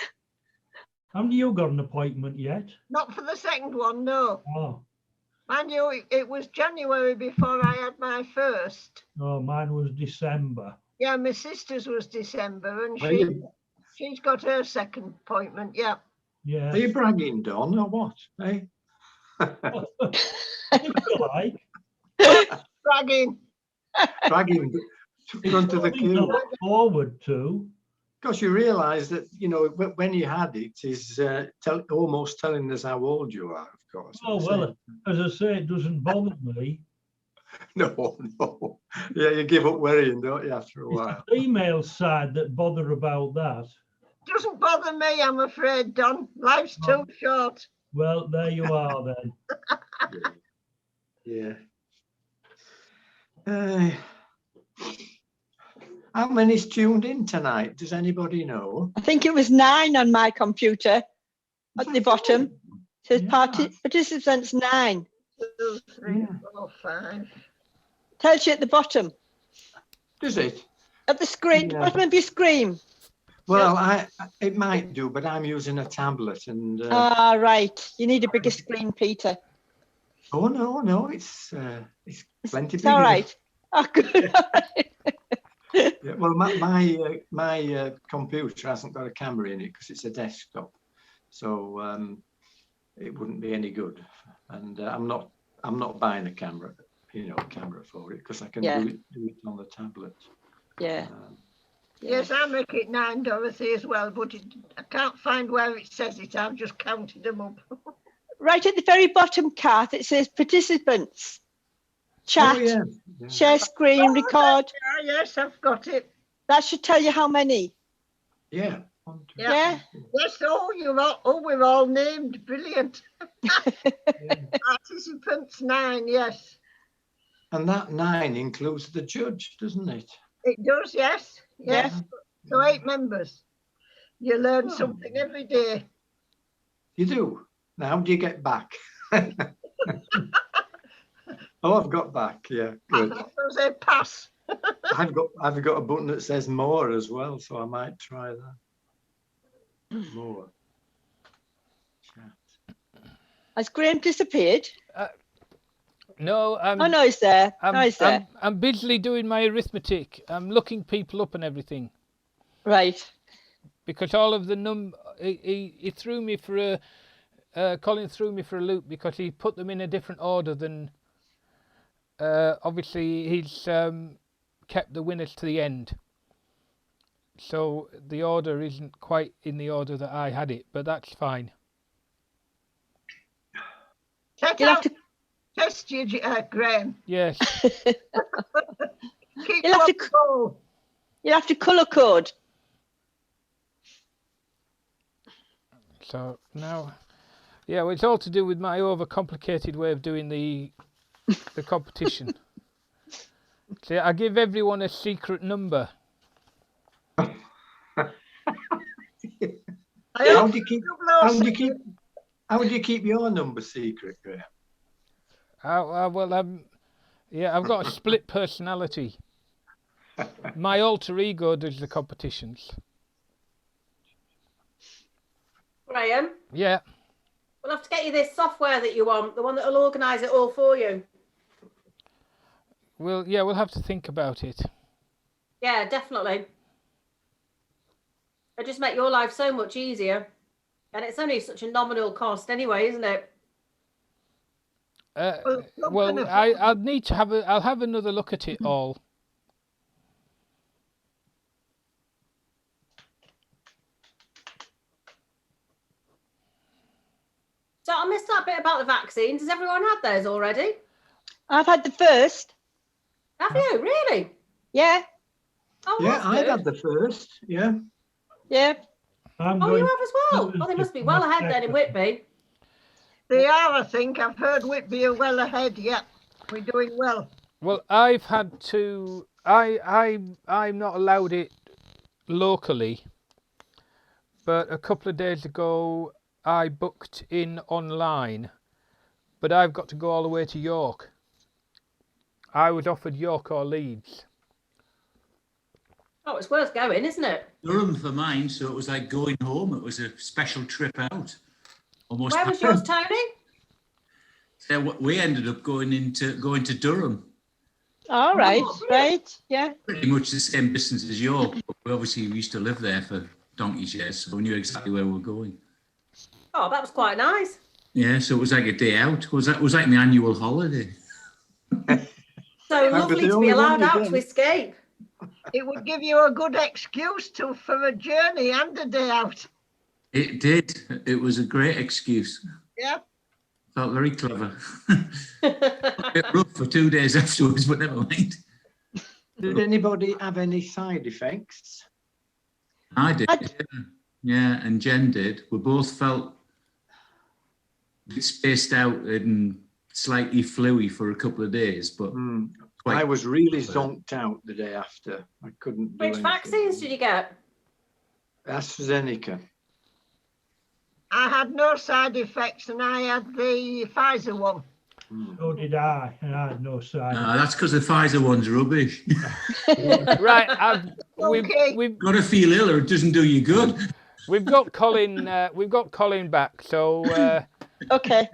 haven't you got an appointment yet? Not for the second one, no. Oh, Mind you, it was January before I had my first. no, mine was December. Yeah, my sister's was December, and Are you, she's got her second appointment. Yeah. Yeah. are you bragging, Don, or what? Eh? If you like. Bragging. Bragging in front of the Something to queue. look forward to. Because you realise that, you know, when you had it, is almost telling us how old you are, of course. Oh, well, as I say, it doesn't bother me. No, no. Yeah, you give up worrying, don't you, after a It's while? the female side that bother about that. Doesn't bother me, I'm afraid, Don. Life's too short. Well, there you are then. Yeah. How many's tuned in tonight? Does anybody know? I think it was 9 on my computer at the bottom. It says Yeah. participants 9. 2, 3, Yeah. 4, 5. Tells you at the bottom, Does it? at the screen, Yeah. bottom of your screen. Well, it might do, but I'm using a tablet and. Ah, right. You need a bigger screen, Peter. Oh no, it's plenty It's bigger. all right. Oh, good. Yeah, well, my computer hasn't got a camera in it because it's a desktop, so it wouldn't be any good. And I'm not buying a camera, camera for it because I can Yeah. do it on the tablet. Yeah. Yes, I make it 9, Dorothy, as well, but I can't find where it says it. I've just counted them up. Right at the very bottom, Kath, it says participants. Chat, Oh, yeah. Yeah. share screen, record. Ah, yes, I've got it. That should tell you how many. Yeah. 1, 2, Yeah. 3, 4. Yes, we're all named. Brilliant. Yeah. Participants 9, yes. And that 9 includes the judge, doesn't it? It does, yes. Yes. So 8 members. You learn Oh. something every day. You do. Now, how do you get back? Oh, I've got back. Yeah, good. So say pass. I've got a button that says more as well, so I might try that. More. Chat. Has Graham disappeared? No, Oh, no, he's there. I'm, No, he's there. I'm busily doing my arithmetic. I'm looking people up and everything Right. because all of the he threw me for Colin threw me for a loop because he put them in a different order than. Obviously, he's kept the winners to the end, so the order isn't quite in the order that I had it, but that's fine. Set You'll have out to, test you, Graham. Yes, Keep You'll have you to on the ball. you'll have to colour code. so now, yeah, well, it's all to do with my overcomplicated way of doing the competition. See, I give everyone a secret number. I How hope do you keep? you've lost How do you keep your number secret, Graham? Well, Yeah, I've got a split personality. My alter ego does the competitions. Graham, Yeah. we'll have to get you this software that you want, the one that will organise it all for you. We'll have to think about it. Yeah, definitely. It'll just make your life so much easier. And it's only such a nominal cost anyway, isn't it? I'll need to I'll have another look at it all. So I missed that bit about the vaccines. Has everyone had theirs already? I've had the first. Have you? Really? Yeah, Oh, Yeah, that's I've good. had the first. Yeah. yeah. I'm Oh, you going have as well? Oh, they must be well ahead then in Whitby. They are, I think. I've heard Whitby are well ahead. Yeah, we're doing well. Well, I've had to. I'm not allowed it locally, but a couple of days ago I booked in online, but I've got to go all the way to York. I was offered York or Leeds. Oh, it's worth going, isn't it? Durham for mine, so it was like going home. It was a special trip out. Almost. Where was yours, Tony? So we ended up going to Durham. All right, brilliant. right, yeah. Pretty much the same distance as York. But we obviously used to live there for donkey's years, so we knew exactly where we were going. Oh, that was quite nice. Yeah, so it was like a day out. It was like my annual holiday. So I was lovely the to only be allowed one out again. to escape. It would give you a good excuse for a journey and a day out. It did. It was a great excuse. Yeah. Felt very clever. A bit rough for 2 days afterwards, but never mind. Did anybody have any side effects? I did. Yeah, and Jen did. We both felt a bit spaced out and slightly fluey for a couple of days, but I was really zonked out the day after. I couldn't do Which anything. vaccines did you get? AstraZeneca. I had no side effects and I had the Pfizer one. So did I, and I had no side. that's because the Pfizer one's rubbish. Right, Okay. we've Got to feel ill or it doesn't do you good. we've got Colin. We've got Colin back, so Okay.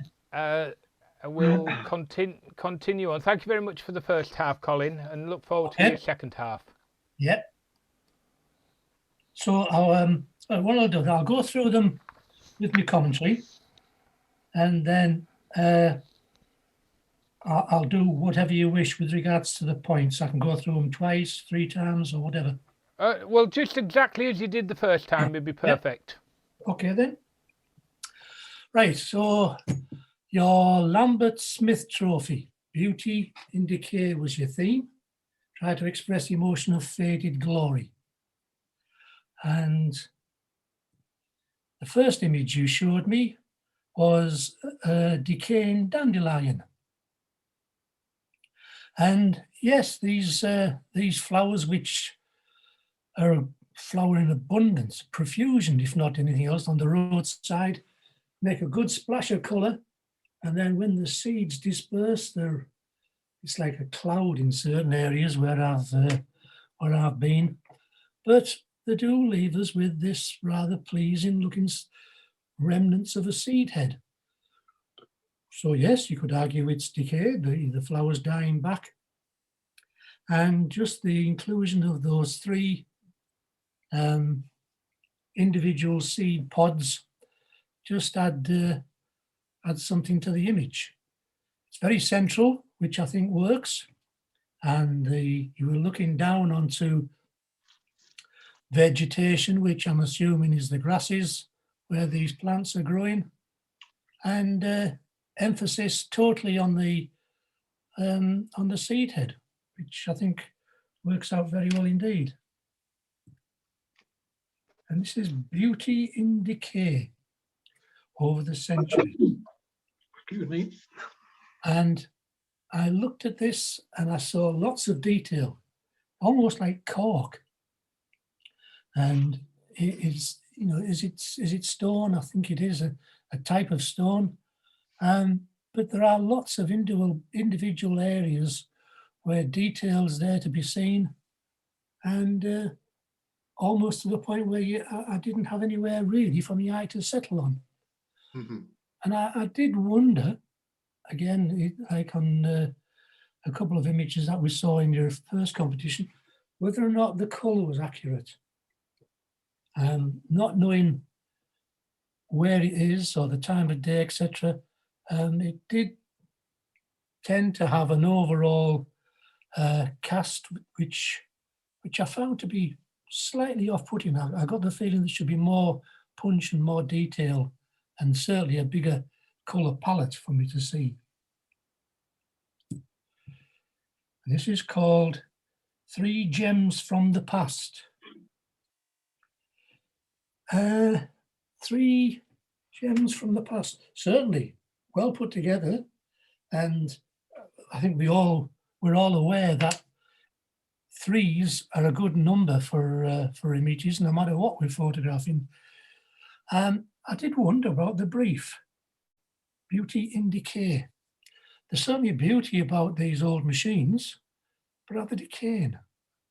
we'll continue on. Thank you very much for the first half, Colin, and look forward to Okay. your second half. Yep. So what I'll do, I'll go through them with my commentary, and then I'll do whatever you wish with regards to the points. I can go through them twice, 3 times, or whatever. Well, just exactly as you did the first time would be perfect. Okay then. Right, so your Lambert-Smith trophy, beauty in decay was your theme. Try to express emotion of faded glory. And the first image you showed me was a decaying dandelion. And yes, these flowers, which are flower in abundance, profusion, if not anything else, on the roadside, make a good splash of colour. And then when the seeds disperse, it's like a cloud in certain areas where I've been. But they do leave us with this rather pleasing looking remnants of a seed head. So yes, you could argue it's decay, the flowers dying back. And just the inclusion of those 3 individual seed pods just add something to the image. It's very central, which I think works. And you were looking down onto vegetation, which I'm assuming is the grasses where these plants are growing, and emphasis totally on the seed head, which I think works out very well indeed. And this is beauty in decay over the centuries. Excuse me. And I looked at this and I saw lots of detail, almost like cork. And it is, is it stone? I think it is a type of stone. But there are lots of individual areas where details there to be seen, and almost to the point where I didn't have anywhere really for my eye to settle on. Mhm. And I did wonder, again, like on a couple of images that we saw in your first competition, whether or not the colour was accurate. Not knowing where it is or the time of day, etc., it did tend to have an overall cast which I found to be slightly off-putting. I got the feeling there should be more punch and more detail, and certainly a bigger colour palette for me to see. This is called 3 Gems from the Past. 3 gems from the past, certainly well put together, and I think we're all aware that 3s are a good number for images, no matter what we're photographing. I did wonder about the brief, beauty in decay. There's certainly a beauty about these old machines, but are they decaying?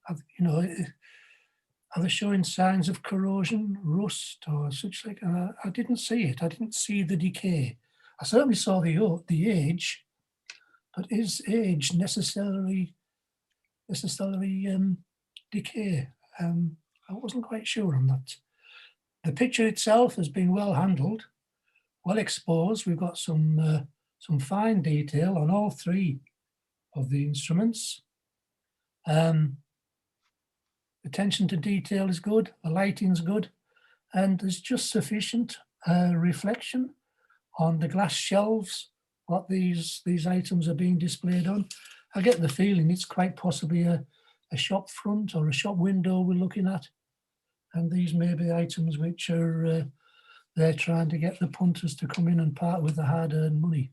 Are they showing signs of corrosion, rust, or such like? I didn't see it. I didn't see the decay. I certainly saw the age, but is age necessarily decay? I wasn't quite sure on that. The picture itself has been well handled, well exposed. We've got some fine detail on all 3 of the instruments. Attention to detail is good, the lighting's good, and there's just sufficient reflection on the glass shelves, what these items are being displayed on. I get the feeling it's quite possibly a shop front or a shop window we're looking at, and these may be items which are they're trying to get the punters to come in and part with the hard-earned money.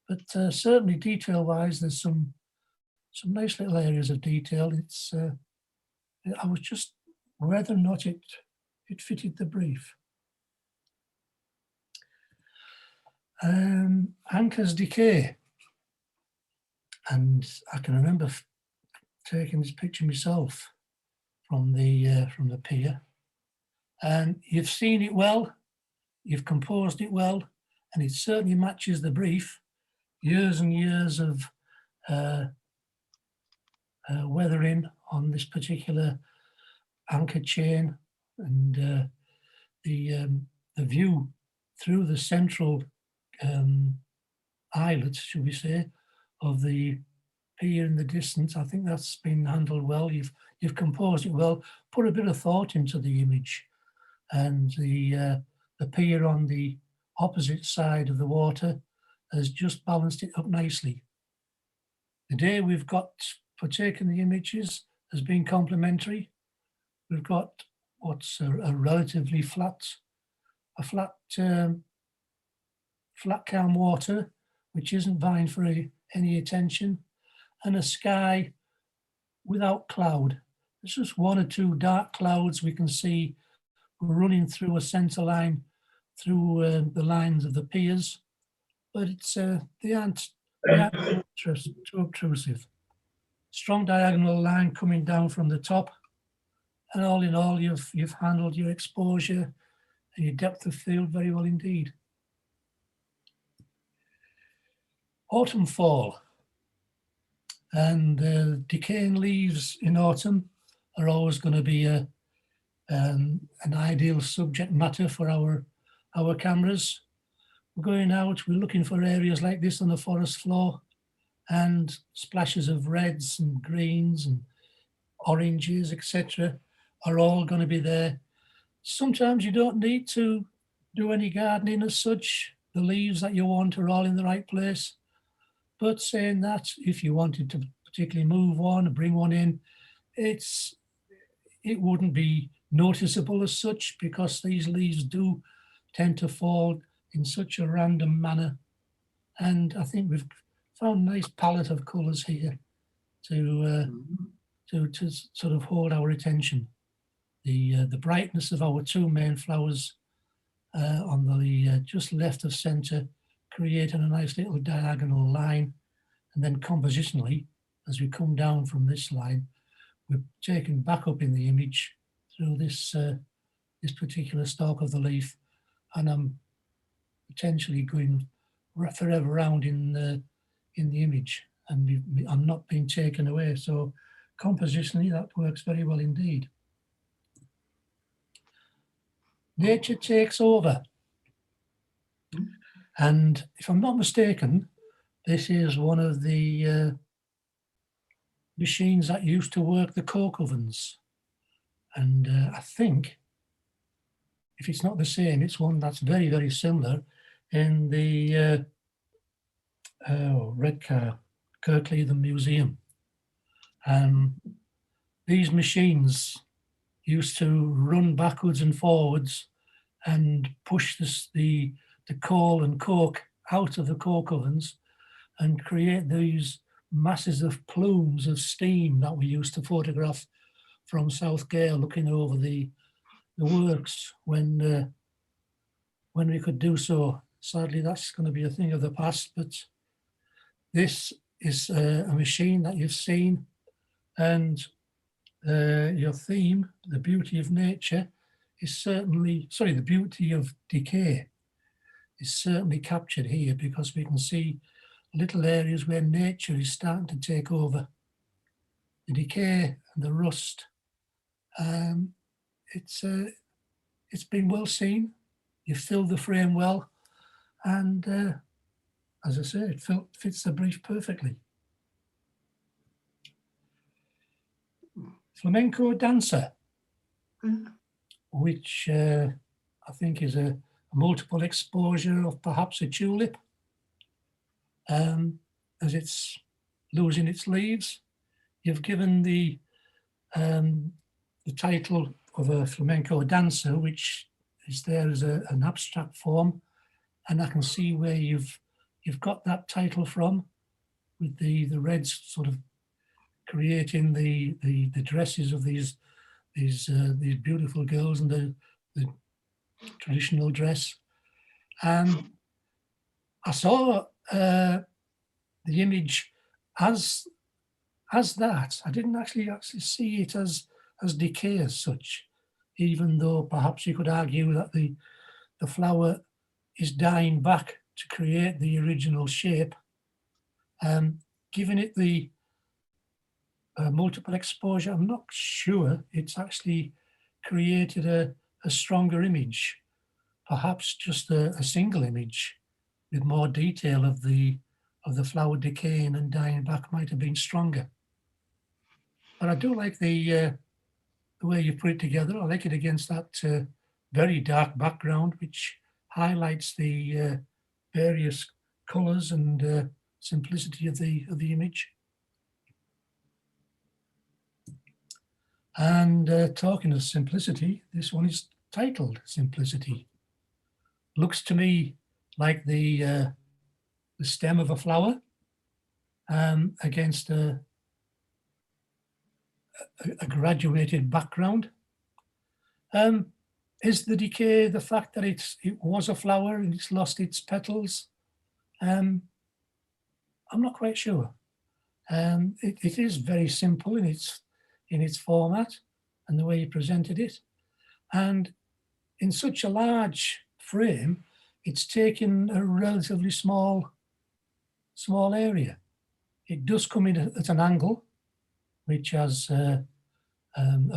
But certainly detail-wise, there's some nice little areas of detail. It's I was just whether or not it fitted the brief. Anchor's Decay, and I can remember taking this picture myself from the pier. And you've seen it well, you've composed it well, and it certainly matches the brief. Years and years of weathering on this particular anchor chain, and the view through the central islet, should we say, of the pier in the distance. I think that's been handled well. You've composed it well, put a bit of thought into the image, and the pier on the opposite side of the water has just balanced it up nicely. The day we've got for taking the images has been complimentary. We've got what's a relatively flat calm water, which isn't vying for any attention, and a sky without cloud. There's just 1 or 2 dark clouds we can see running through a centre line through the lines of the piers, but they aren't too obtrusive. Strong diagonal line coming down from the top, and all in all, you've handled your exposure and your depth of field very well indeed. Autumn, fall, and decaying leaves in autumn are always going to be an ideal subject matter for our cameras. We're going out, we're looking for areas like this on the forest floor, and splashes of reds and greens and oranges, etc., are all going to be there. Sometimes you don't need to do any gardening as such. The leaves that you want are all in the right place. But saying that, if you wanted to particularly move one, bring one in, it wouldn't be noticeable as such, because these leaves do tend to fall in such a random manner. And I think we've found a nice palette of colours here to sort of hold our attention. The brightness of our 2 main flowers on the just left of centre, creating a nice little diagonal line, and then compositionally as we come down from this line, we're taken back up in the image through this this particular stalk of the leaf, and I'm potentially going forever round in the image, and I'm not being taken away. So compositionally, that works very well indeed. Nature takes over. And if I'm not mistaken, this is one of the machines that used to work the coke ovens. And I think, if it's not the same, it's one that's very, very similar in the Redcar, Kirkleatham Museum. These machines used to run backwards and forwards and push the coal and coke out of the coke ovens and create these masses of plumes of steam that we used to photograph from South Gale, looking over the works when we could do so. Sadly, that's going to be a thing of the past, but this is a machine that you've seen, and your theme, the beauty of nature, is certainly, sorry, the beauty of decay is certainly captured here, because we can see little areas where nature is starting to take over. The decay and the rust, it's been well seen. You've filled the frame well, and as I say, it fits the brief perfectly. Flamenco dancer, which I think is a multiple exposure of perhaps a tulip, as it's losing its leaves. You've given the title of a flamenco dancer, which is there as an abstract form, and I can see where you've got that title from, with the reds sort of creating the dresses of these beautiful girls and the traditional dress. And I saw the image as that. I didn't actually see it as decay as such, even though perhaps you could argue that the flower is dying back to create the original shape. Giving it the multiple exposure, I'm not sure it's actually created a stronger image. Perhaps just a single image with more detail of the flower decaying and dying back might have been stronger. But I do like the way you put it together. I like it against that very dark background, which highlights the various colours and simplicity of the image. And talking of simplicity, this one is titled Simplicity. Looks to me like the stem of a flower against a graduated background. Is the decay the fact that it was a flower and it's lost its petals? I'm not quite sure. It is very simple in its format and the way you presented it. And in such a large frame, it's taken a relatively small area. It does come in at an angle, which has a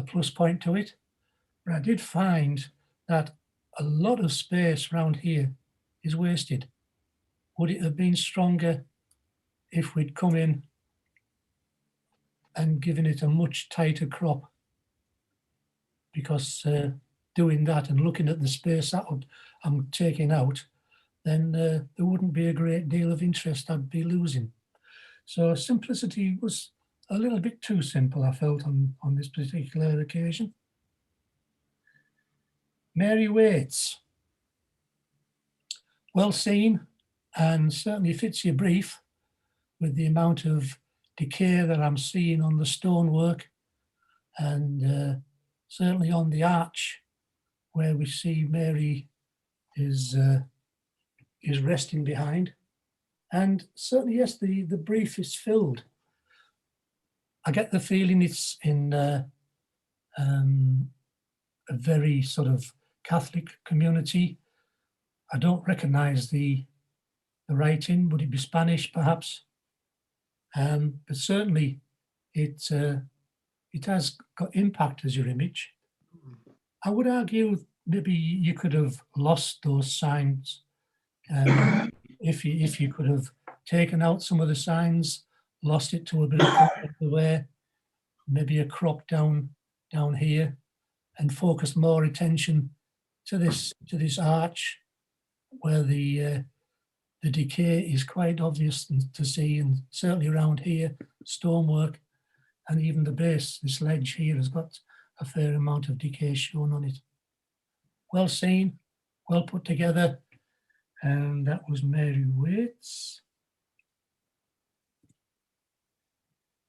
plus point to it. But I did find that a lot of space around here is wasted. Would it have been stronger if we'd come in and given it a much tighter crop? Because doing that and looking at the space that I'm taking out, then there wouldn't be a great deal of interest I'd be losing. So simplicity was a little bit too simple, I felt, on this particular occasion. Mary Waits, well seen, and certainly fits your brief with the amount of decay that I'm seeing on the stonework, and certainly on the arch where we see Mary is resting behind. And certainly, yes, the brief is filled I get the feeling it's in a very sort of Catholic community. I don't recognise the writing. Would it be Spanish, perhaps? But certainly, it has got impact as your image. I would argue maybe you could have lost those signs if you could have taken out some of the signs, lost it to a bit of context aware, maybe a crop down here, and focused more attention to this arch where the decay is quite obvious to see, and certainly around here, stonework, and even the base, this ledge here has got a fair amount of decay shown on it. Well seen, well put together, and that was Mary Waits.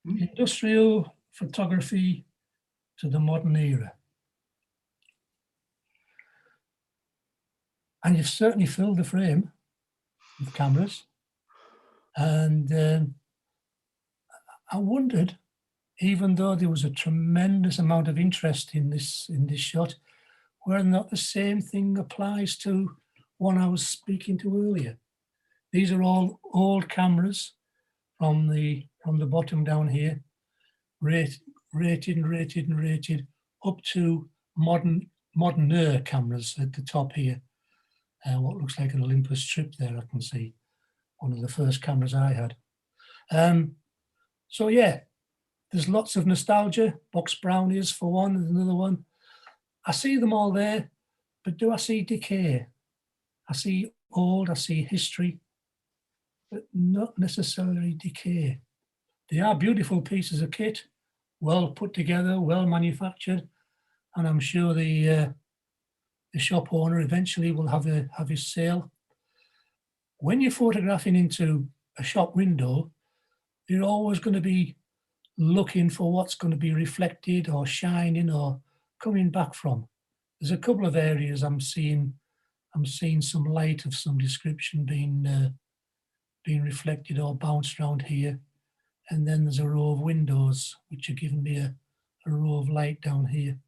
Industrial photography to the modern era. And you've certainly filled the frame with cameras. And I wondered, even though there was a tremendous amount of interest in this shot, whether or not the same thing applies to one I was speaking to earlier. These are all old cameras from the bottom down here, rated up to moderner cameras at the top here. What looks like an Olympus trip there, I can see. One of the first cameras I had. So yeah, there's lots of nostalgia. Box brownies for one, and another one. I see them all there, but do I see decay? I see old, I see history, but not necessarily decay. They are beautiful pieces of kit, well put together, well manufactured, and I'm sure the shop owner eventually will have his sale. When you're photographing into a shop window, you're always going to be looking for what's going to be reflected or shining or coming back from. There's a couple of areas I'm seeing some light of some description being reflected or bounced around here. And then there's a row of windows which are giving me a row of light down here.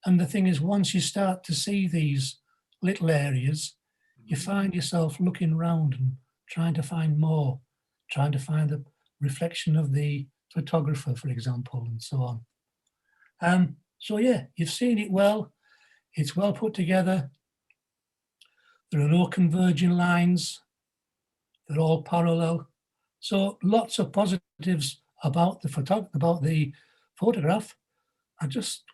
And the thing is, once you start to see these little areas, you find yourself looking around and trying to find more, trying to find the reflection of the photographer, for example, and so on. So yeah, you've seen it well. It's well put together. There are no converging lines. They're all parallel. So lots of positives about the photograph. I just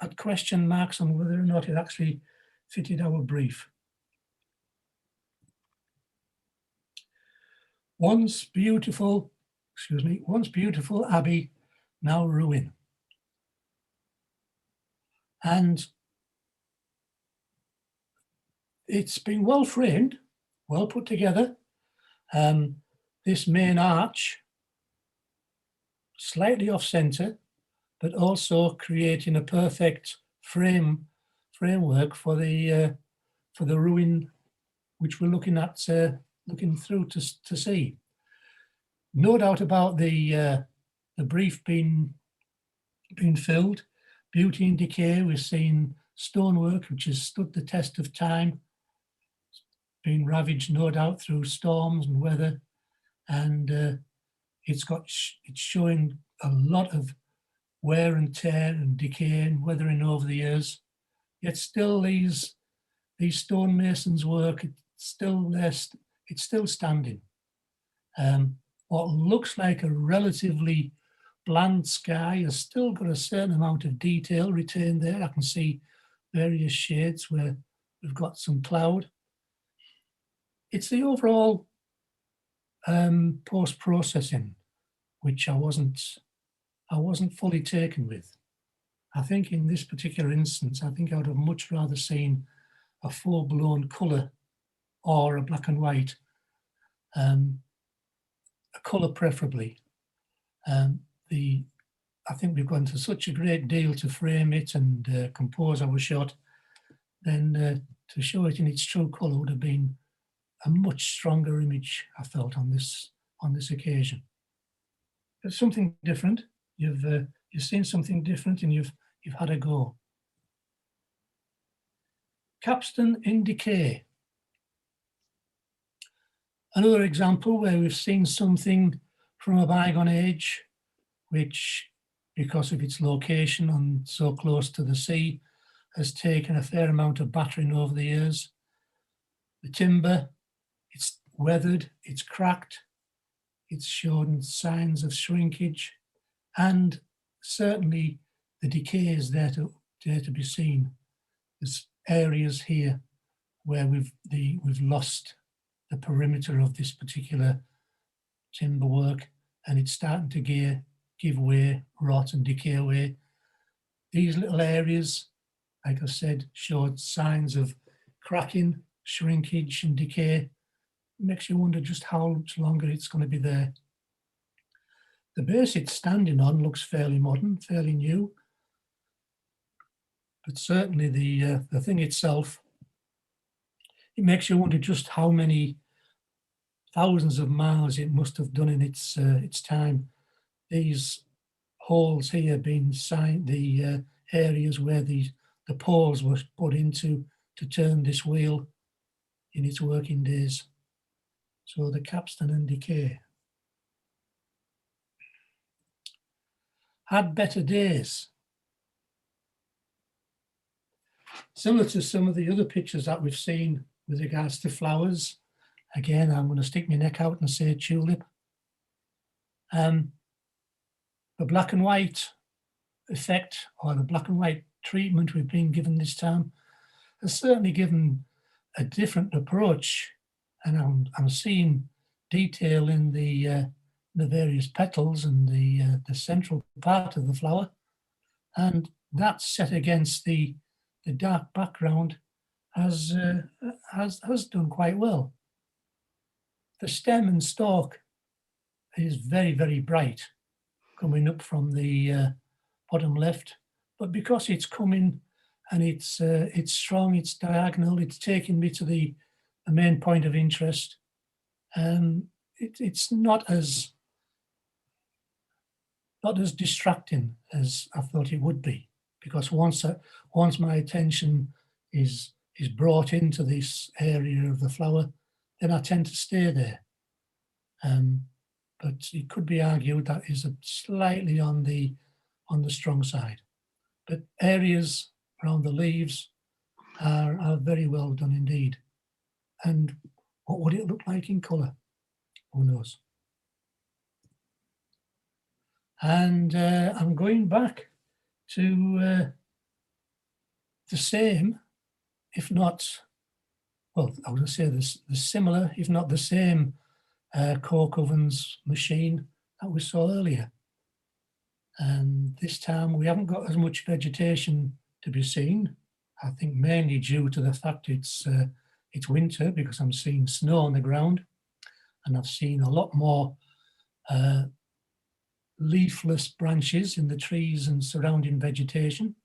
had question marks on whether or not it actually fitted our brief. Once beautiful abbey, now ruin. And it's been well framed, well put together. This main arch, slightly off center, but also creating a perfect framework for the ruin, which we're looking at, looking through to see. No doubt about the brief being filled. Beauty and decay. We're seeing stonework which has stood the test of time, been ravaged no doubt through storms and weather, and it's showing a lot of wear and tear and decay and weathering over the years. Yet still these stonemasons' work, it's still there, it's still standing. What looks like a relatively bland sky has still got a certain amount of detail retained there. I can see various shades where we've got some cloud. It's the overall post-processing which I wasn't fully taken with. I think in this particular instance, I think I would have much rather seen a full-blown colour or a black and white, a colour preferably. I think we've gone to such a great deal to frame it and compose our shot, then to show it in its true colour would have been a much stronger image, I felt, on this occasion. It's something different, you've seen something different and you've had a go. Capstan in decay. Another example where we've seen something from a bygone age, which, because of its location and so close to the sea, has taken a fair amount of battering over the years. The timber, it's weathered, it's cracked, it's shown signs of shrinkage, and certainly the decay is there to be seen. There's areas here where we've lost the perimeter of this particular timber work, and it's starting to give way, rot and decay away. These little areas, like I said, showed signs of cracking, shrinkage and decay. It makes you wonder just how much longer it's going to be there. The base it's standing on looks fairly modern, fairly new, but certainly the thing itself, it makes you wonder just how many thousands of miles it must have done in its time. These holes here being the areas where the poles were put into to turn this wheel in its working days. So the capstan and decay. Had better days. Similar to some of the other pictures that we've seen with regards to flowers. Again, I'm going to stick my neck out and say tulip. The black and white effect, or the black and white treatment we've been given this time, has certainly given a different approach, and I'm seeing detail in the various petals and the central part of the flower, and that's set against the dark background has done quite well. The stem and stalk is very, very bright, coming up from the bottom left, but because it's coming and it's strong, it's diagonal, it's taking me to the main point of interest. It's not as distracting as I thought it would be, because once my attention is brought into this area of the flower, then I tend to stay there. But it could be argued that is slightly on the strong side. But areas around the leaves are very well done indeed. And what would it look like in colour? Who knows? And I'm going back to the same, if not, well, I was going to say the similar, if not the same, cork ovens machine that we saw earlier. And this time we haven't got as much vegetation to be seen. I think mainly due to the fact it's winter, because I'm seeing snow on the ground, and I've seen a lot more leafless branches in the trees and surrounding vegetation.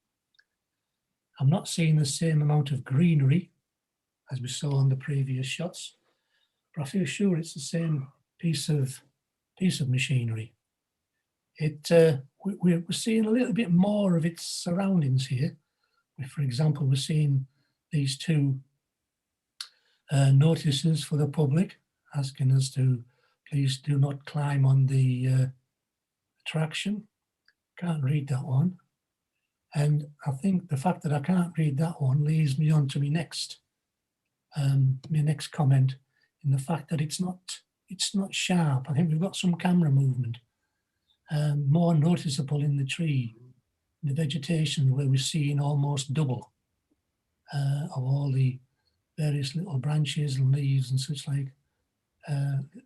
I'm not seeing the same amount of greenery as we saw on the previous shots, but I feel sure it's the same piece of machinery. We're seeing a little bit more of its surroundings here. For example, we're seeing these two notices for the public asking us to please do not climb on the attraction. Can't read that one. And I think the fact that I can't read that one leads me on to my next comment, in the fact that it's not sharp. I think we've got some camera movement, more noticeable in the tree, the vegetation, where we're seeing almost double of all the various little branches and leaves and such like.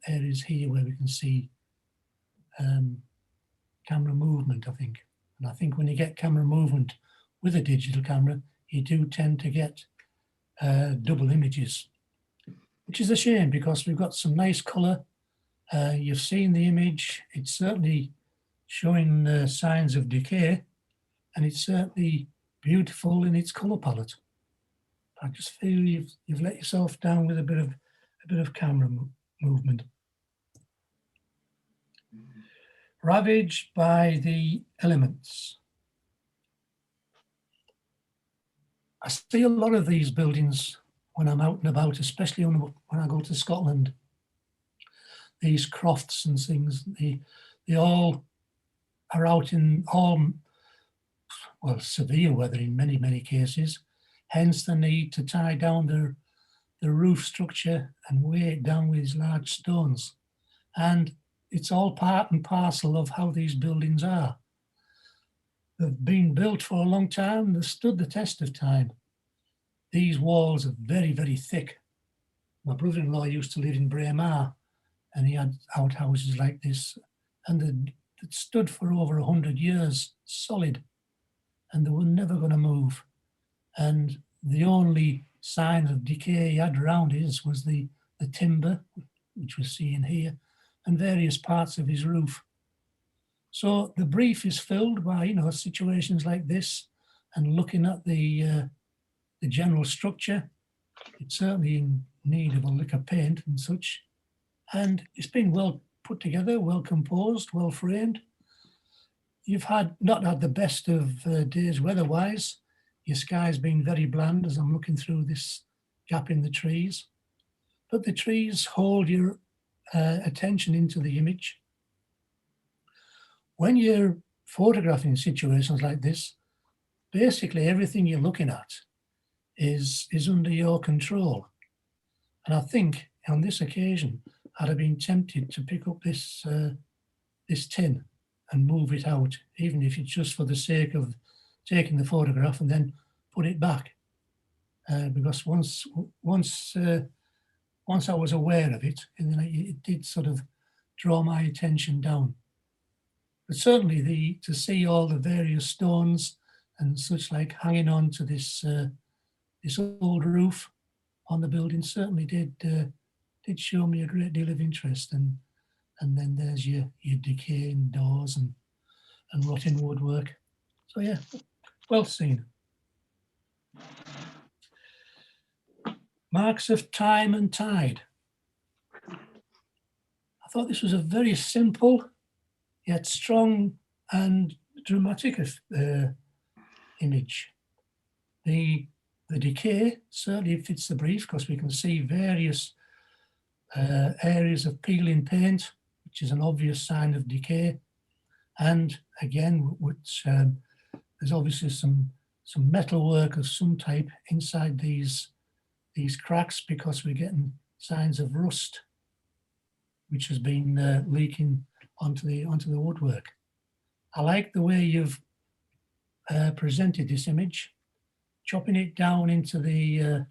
Areas here where we can see camera movement, I think. And I think when you get camera movement with a digital camera, you do tend to get double images, which is a shame, because we've got some nice colour. You've seen the image. It's certainly showing signs of decay, and it's certainly beautiful in its colour palette. I just feel you've let yourself down with a bit of camera movement. ravaged by the elements. I see a lot of these buildings when I'm out and about, especially when I go to Scotland. These crofts and things, they all are out in well, severe weather in many, many cases. Hence the need to tie down the roof structure and weigh it down with these large stones. And it's all part and parcel of how these buildings are. They've been built for a long time, they've stood the test of time. These walls are very, very thick. My brother-in-law used to live in Braemar, and he had outhouses like this, and they'd stood for over 100 years, solid, and they were never going to move. And the only sign of decay he had around his was the timber, which we're seeing here, and various parts of his roof. So the brief is filled by, you know, situations like this, and looking at the general structure. It's certainly in need of a lick of paint and such. And it's been well put together, well composed, well framed. You've not had the best of days weather-wise. Your sky's been very bland as I'm looking through this gap in the trees. But the trees hold your attention into the image. When you're photographing situations like this, basically everything you're looking at is under your control. And I think on this occasion, I'd have been tempted to pick up this tin and move it out, even if it's just for the sake of taking the photograph and then put it back. Because once I was aware of it, and then it did sort of draw my attention down. But certainly to see all the various stones and such like hanging on to this old roof on the building certainly did show me a great deal of interest. And then there's your decaying doors and rotting woodwork. So yeah, well seen. Marks of time and tide. I thought this was a very simple yet strong and dramatic image. The decay certainly fits the brief because we can see various areas of peeling paint, which is an obvious sign of decay. And again, there's obviously some metal work of some type inside these cracks because we're getting signs of rust, which has been leaking onto the woodwork. I like the way you've presented this image, chopping it down into the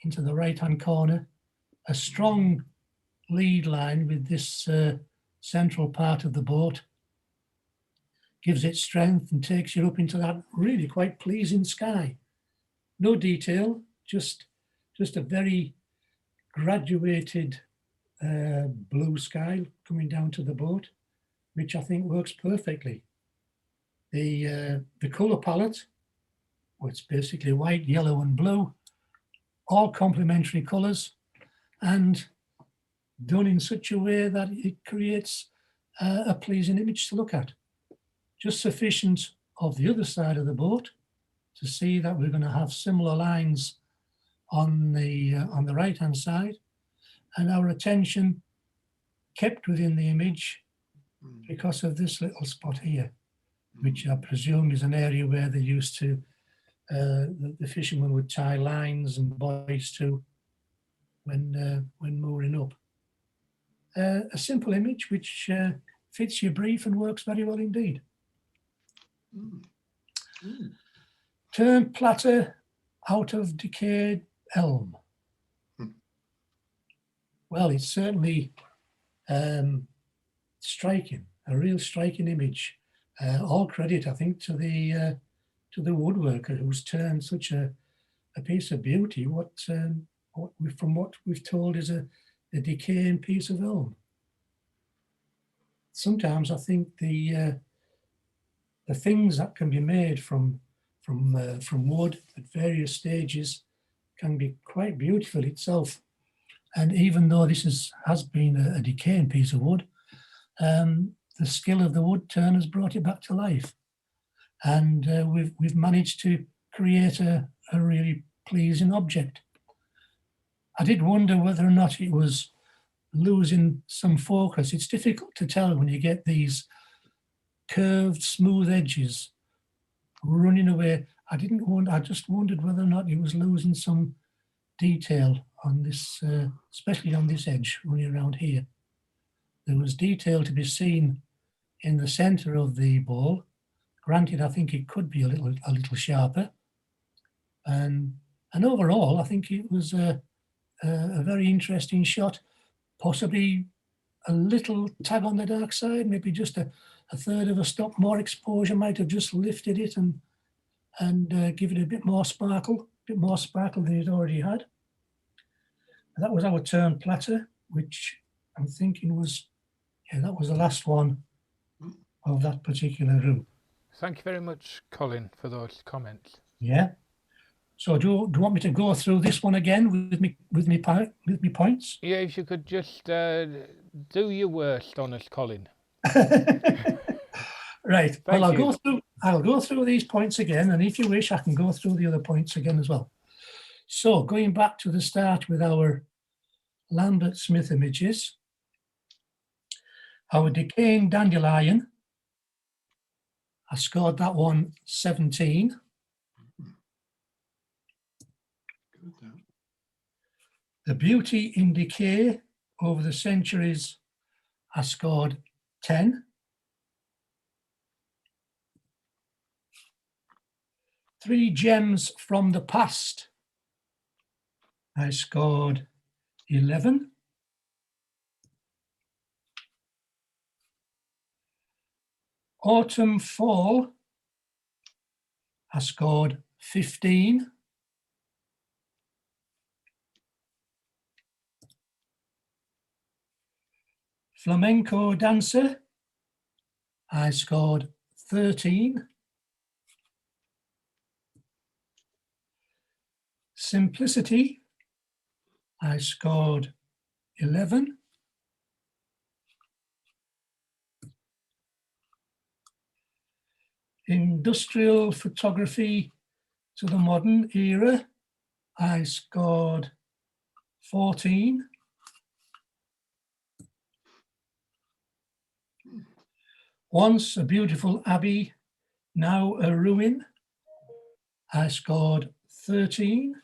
right-hand corner, a strong lead line with this central part of the boat gives it strength and takes you up into that really quite pleasing sky. No detail, just a very graduated blue sky coming down to the boat, which I think works perfectly. The colour palette, well, it's basically white, yellow and blue, all complementary colours and done in such a way that it creates a pleasing image to look at. Just sufficient of the other side of the boat to see that we're going to have similar lines on the right-hand side, and our attention kept within the image because of this little spot here, which I presume is an area where they used to, the fishermen would tie lines and buoys to when mooring up. A simple image which fits your brief and works very well indeed. Turn platter out of decayed elm. Well, it's certainly striking, a real striking image. All credit, I think, to the woodworker who's turned such a piece of beauty. From what we've told is a decaying piece of elm. Sometimes I think the things that can be made from wood at various stages can be quite beautiful itself. And even though this has been a decaying piece of wood, the the skill of the wood turners brought it back to life. And we've managed to create a really pleasing object. I did wonder whether or not it was losing some focus. It's difficult to tell when you get these curved, smooth edges running away. I just wondered whether or not it was losing some detail on this, especially on this edge running around here. There was detail to be seen in the center of the ball. Granted, I think it could be a little sharper. And overall, I think it was a very interesting shot, possibly a little tag on the dark side, maybe just a third of a stop more exposure might have just lifted it and give it a bit more sparkle than it already had. And that was our turn platter, which I'm thinking was, that was the last one of that particular route. Thank you very much, Colin, for those comments. Yeah. So do you want me to go through this one again with me points? Yeah, if you could just do your worst on us, Colin. Right. Well, Thank I'll go through these points again, and if you wish, I can go through the other points again as well. So going back to the start with our Lambert-Smith images, our decaying dandelion, I scored that one 17. The beauty in decay over the centuries, I scored 10. Three gems from the past, I scored 11. Autumn, fall, I scored 15. Flamenco dancer, I scored 13. Simplicity, I scored 11. Industrial photography to the modern era, I scored 14. Once a beautiful abbey, now a ruin, I scored 13.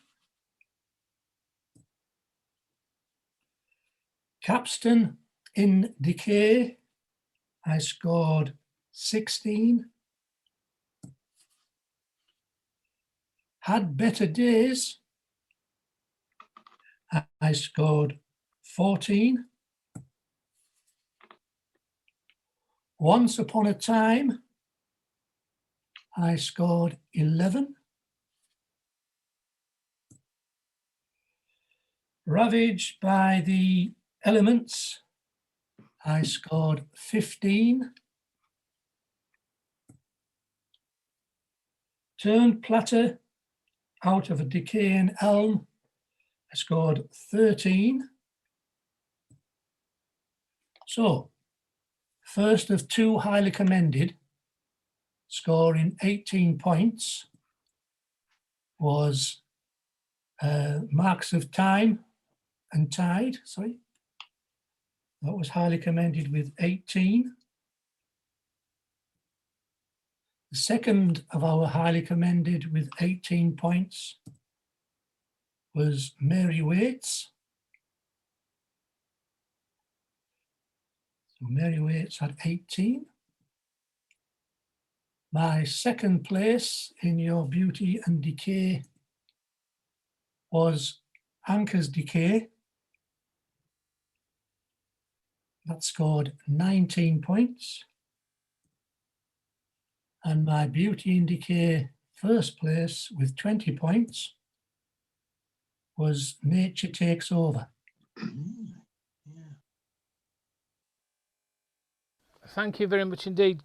Capstan in decay, I scored 16. Had better days, I scored 14. Once upon a time, I scored 11. Ravaged by the elements, I scored 15. Turned platter out of a decaying elm, I scored 13. So, first of two highly commended, scoring 18 points, was Marks of Time and Tide, sorry. That was highly commended with 18. The second of our highly commended with 18 points was Mary Waits. So Mary Waits had 18. My second place in your beauty and decay was Anchor's Decay. That scored 19 points. And my beauty and decay first place with 20 points was Nature Takes Over. Thank you very much indeed,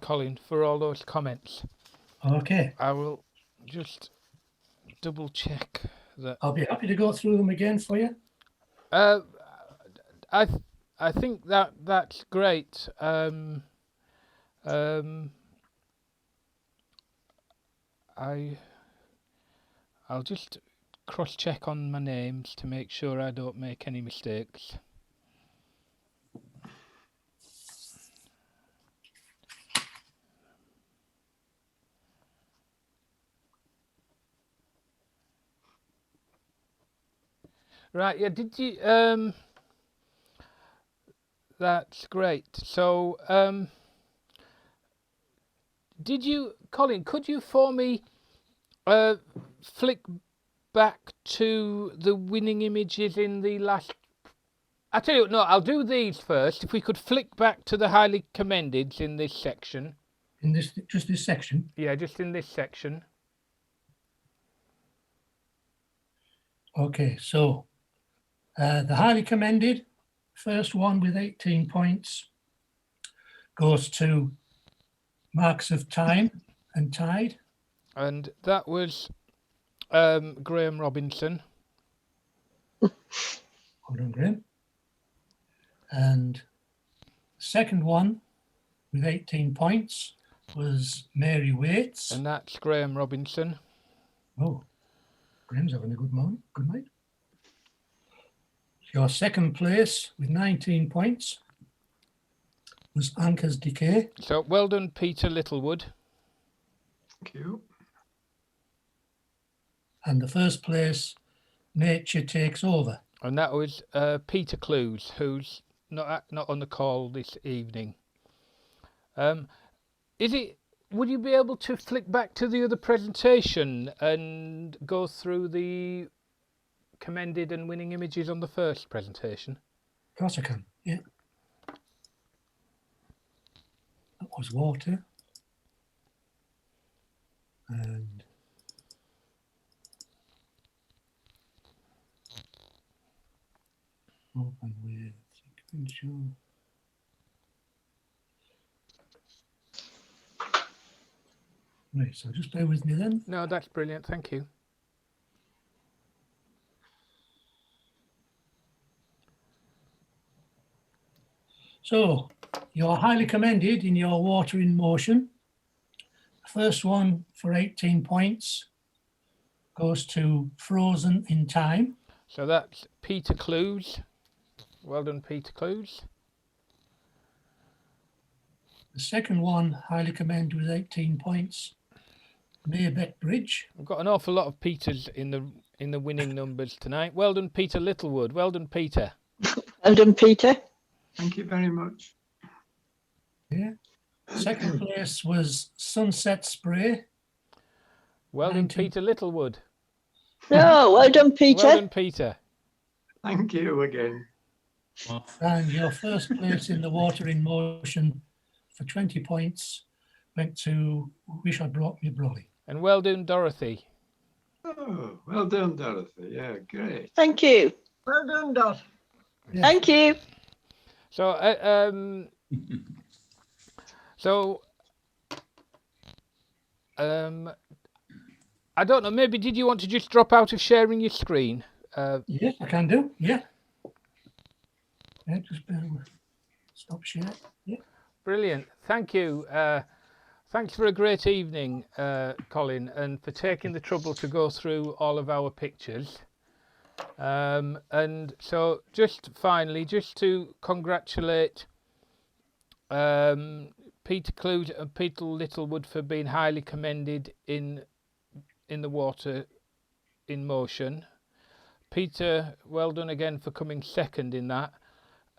Colin, for all those comments. Okay. I will just double check that. I'll be happy to go through them again for you. I I think that's great. I'll just cross-check on my names to make sure I don't make any mistakes. Right, yeah, did you, that's great. So, did you, Colin, could you for me flick back to the winning images in the last... I tell you what, no, I'll do these first. If we could flick back to the highly commendeds in this section. In this, just this section. Yeah, just in this section. Okay, so the highly commended, first one with 18 points, goes to Marks of Time and Tide. And that was Graham Robinson. Well done, Graham. And the second one with 18 points was Mary Waits. And that's Graham Robinson. Oh, Graham's having a good morning. Good night. Your second place with 19 points was Anchor's Decay. So well done, Peter Littlewood. Thank you. And the first place, Nature Takes Over. And that was Peter Clues, who's not on the call this evening. Would you be able to flick back to the other presentation and go through the commended and winning images on the first presentation? Of course I can, yeah. That was water. And open with sequential. Right, so just bear with me then. No, that's brilliant. Thank you. So, you're highly commended in your water in motion. First one for 18 points goes to Frozen in Time. So that's Peter Clues. Well done, Peter Clues. The second one, highly commended with 18 points, Maybeck Bridge. We've got an awful lot of Peters in the winning numbers tonight. Well done, Peter Littlewood. Well done, Peter. Well done, Peter. Thank you very much. Yeah. Second place was Sunset Spray. Well done, 19. Peter Littlewood. No, well done, Peter. Well done, Peter. Thank you again. And your first place in the water in motion for 20 points went to Wish I Brought Me Brolly. And well done, Dorothy. Oh, well done, Dorothy. Yeah, great. Thank you. Well done, Dot. Yeah. Thank you. So, I don't know, maybe did you want to just drop out of sharing your screen? Yes, I can do. Yeah. Yeah, just bear with. Stop share. Yeah. Brilliant. Thank you. Thanks for a great evening, Colin, and for taking the trouble to go through all of our pictures. And so just finally, just to congratulate Peter Clues and Peter Littlewood for being highly commended in the water in motion. Peter, well done again for coming second in that.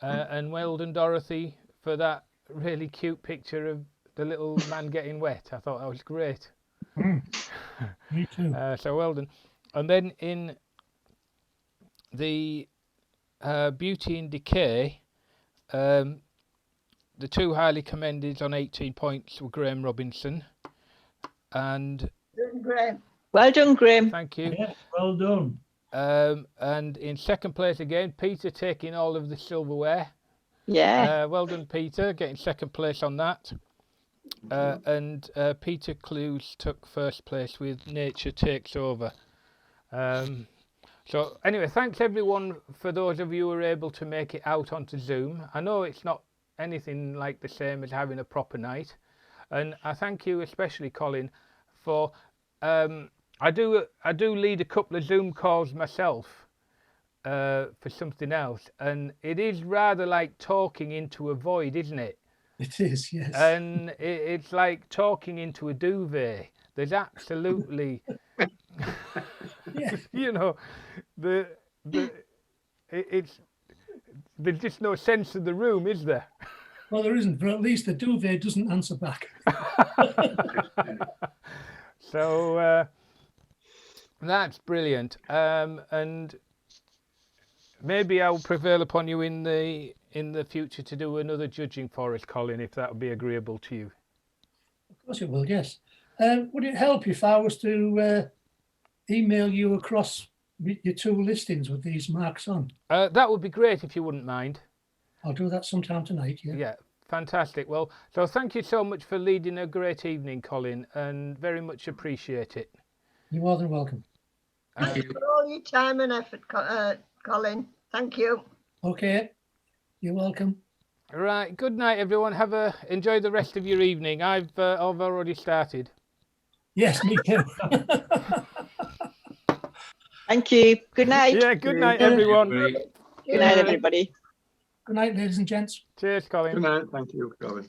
And well done, Dorothy, for that really cute picture of the little man getting wet. I thought that was great. Me too. So well done. And then in the Beauty in Decay, the two highly commended on 18 points were Graham Robinson and... Graham. Well done, Graham. Thank you. Yes, well done. And in second place again, Peter taking all of the silverware. Yeah. Well done, Peter, getting second place on that. And Peter Clues took first place with Nature Takes Over. So anyway, thanks everyone for those of you who were able to make it out onto Zoom. I know it's not anything like the same as having a proper night, and I thank you especially, Colin, for I do lead a couple of Zoom calls myself for something else, and it is rather like talking into a void, isn't it? It is, yes. And it's like talking into a duvet. There's absolutely, Yeah. you know, it's there's just no sense of the room, is there? Well, there isn't, but at least the duvet doesn't answer back. So that's brilliant, and maybe I'll prevail upon you in the future to do another judging for us, Colin, if that would be agreeable to you. Of course it will, yes. Would it help if I was to email you across your 2 listings with these marks on? That would be great if you wouldn't mind. I'll do that sometime tonight, yeah. Yeah, fantastic. Well, so thank you so much for leading a great evening, Colin, and very much appreciate it. You're more than welcome. Thank you. For all your time and effort, Colin. Thank you. Okay, you're welcome. Right, good night, everyone. Enjoy the rest of your evening. I've already started. Yes, me too. Thank you. Good night. Yeah, good night, everyone. Good night, everybody. Good night, ladies and gents. Cheers, Colin. Good night. Thank you, Colin.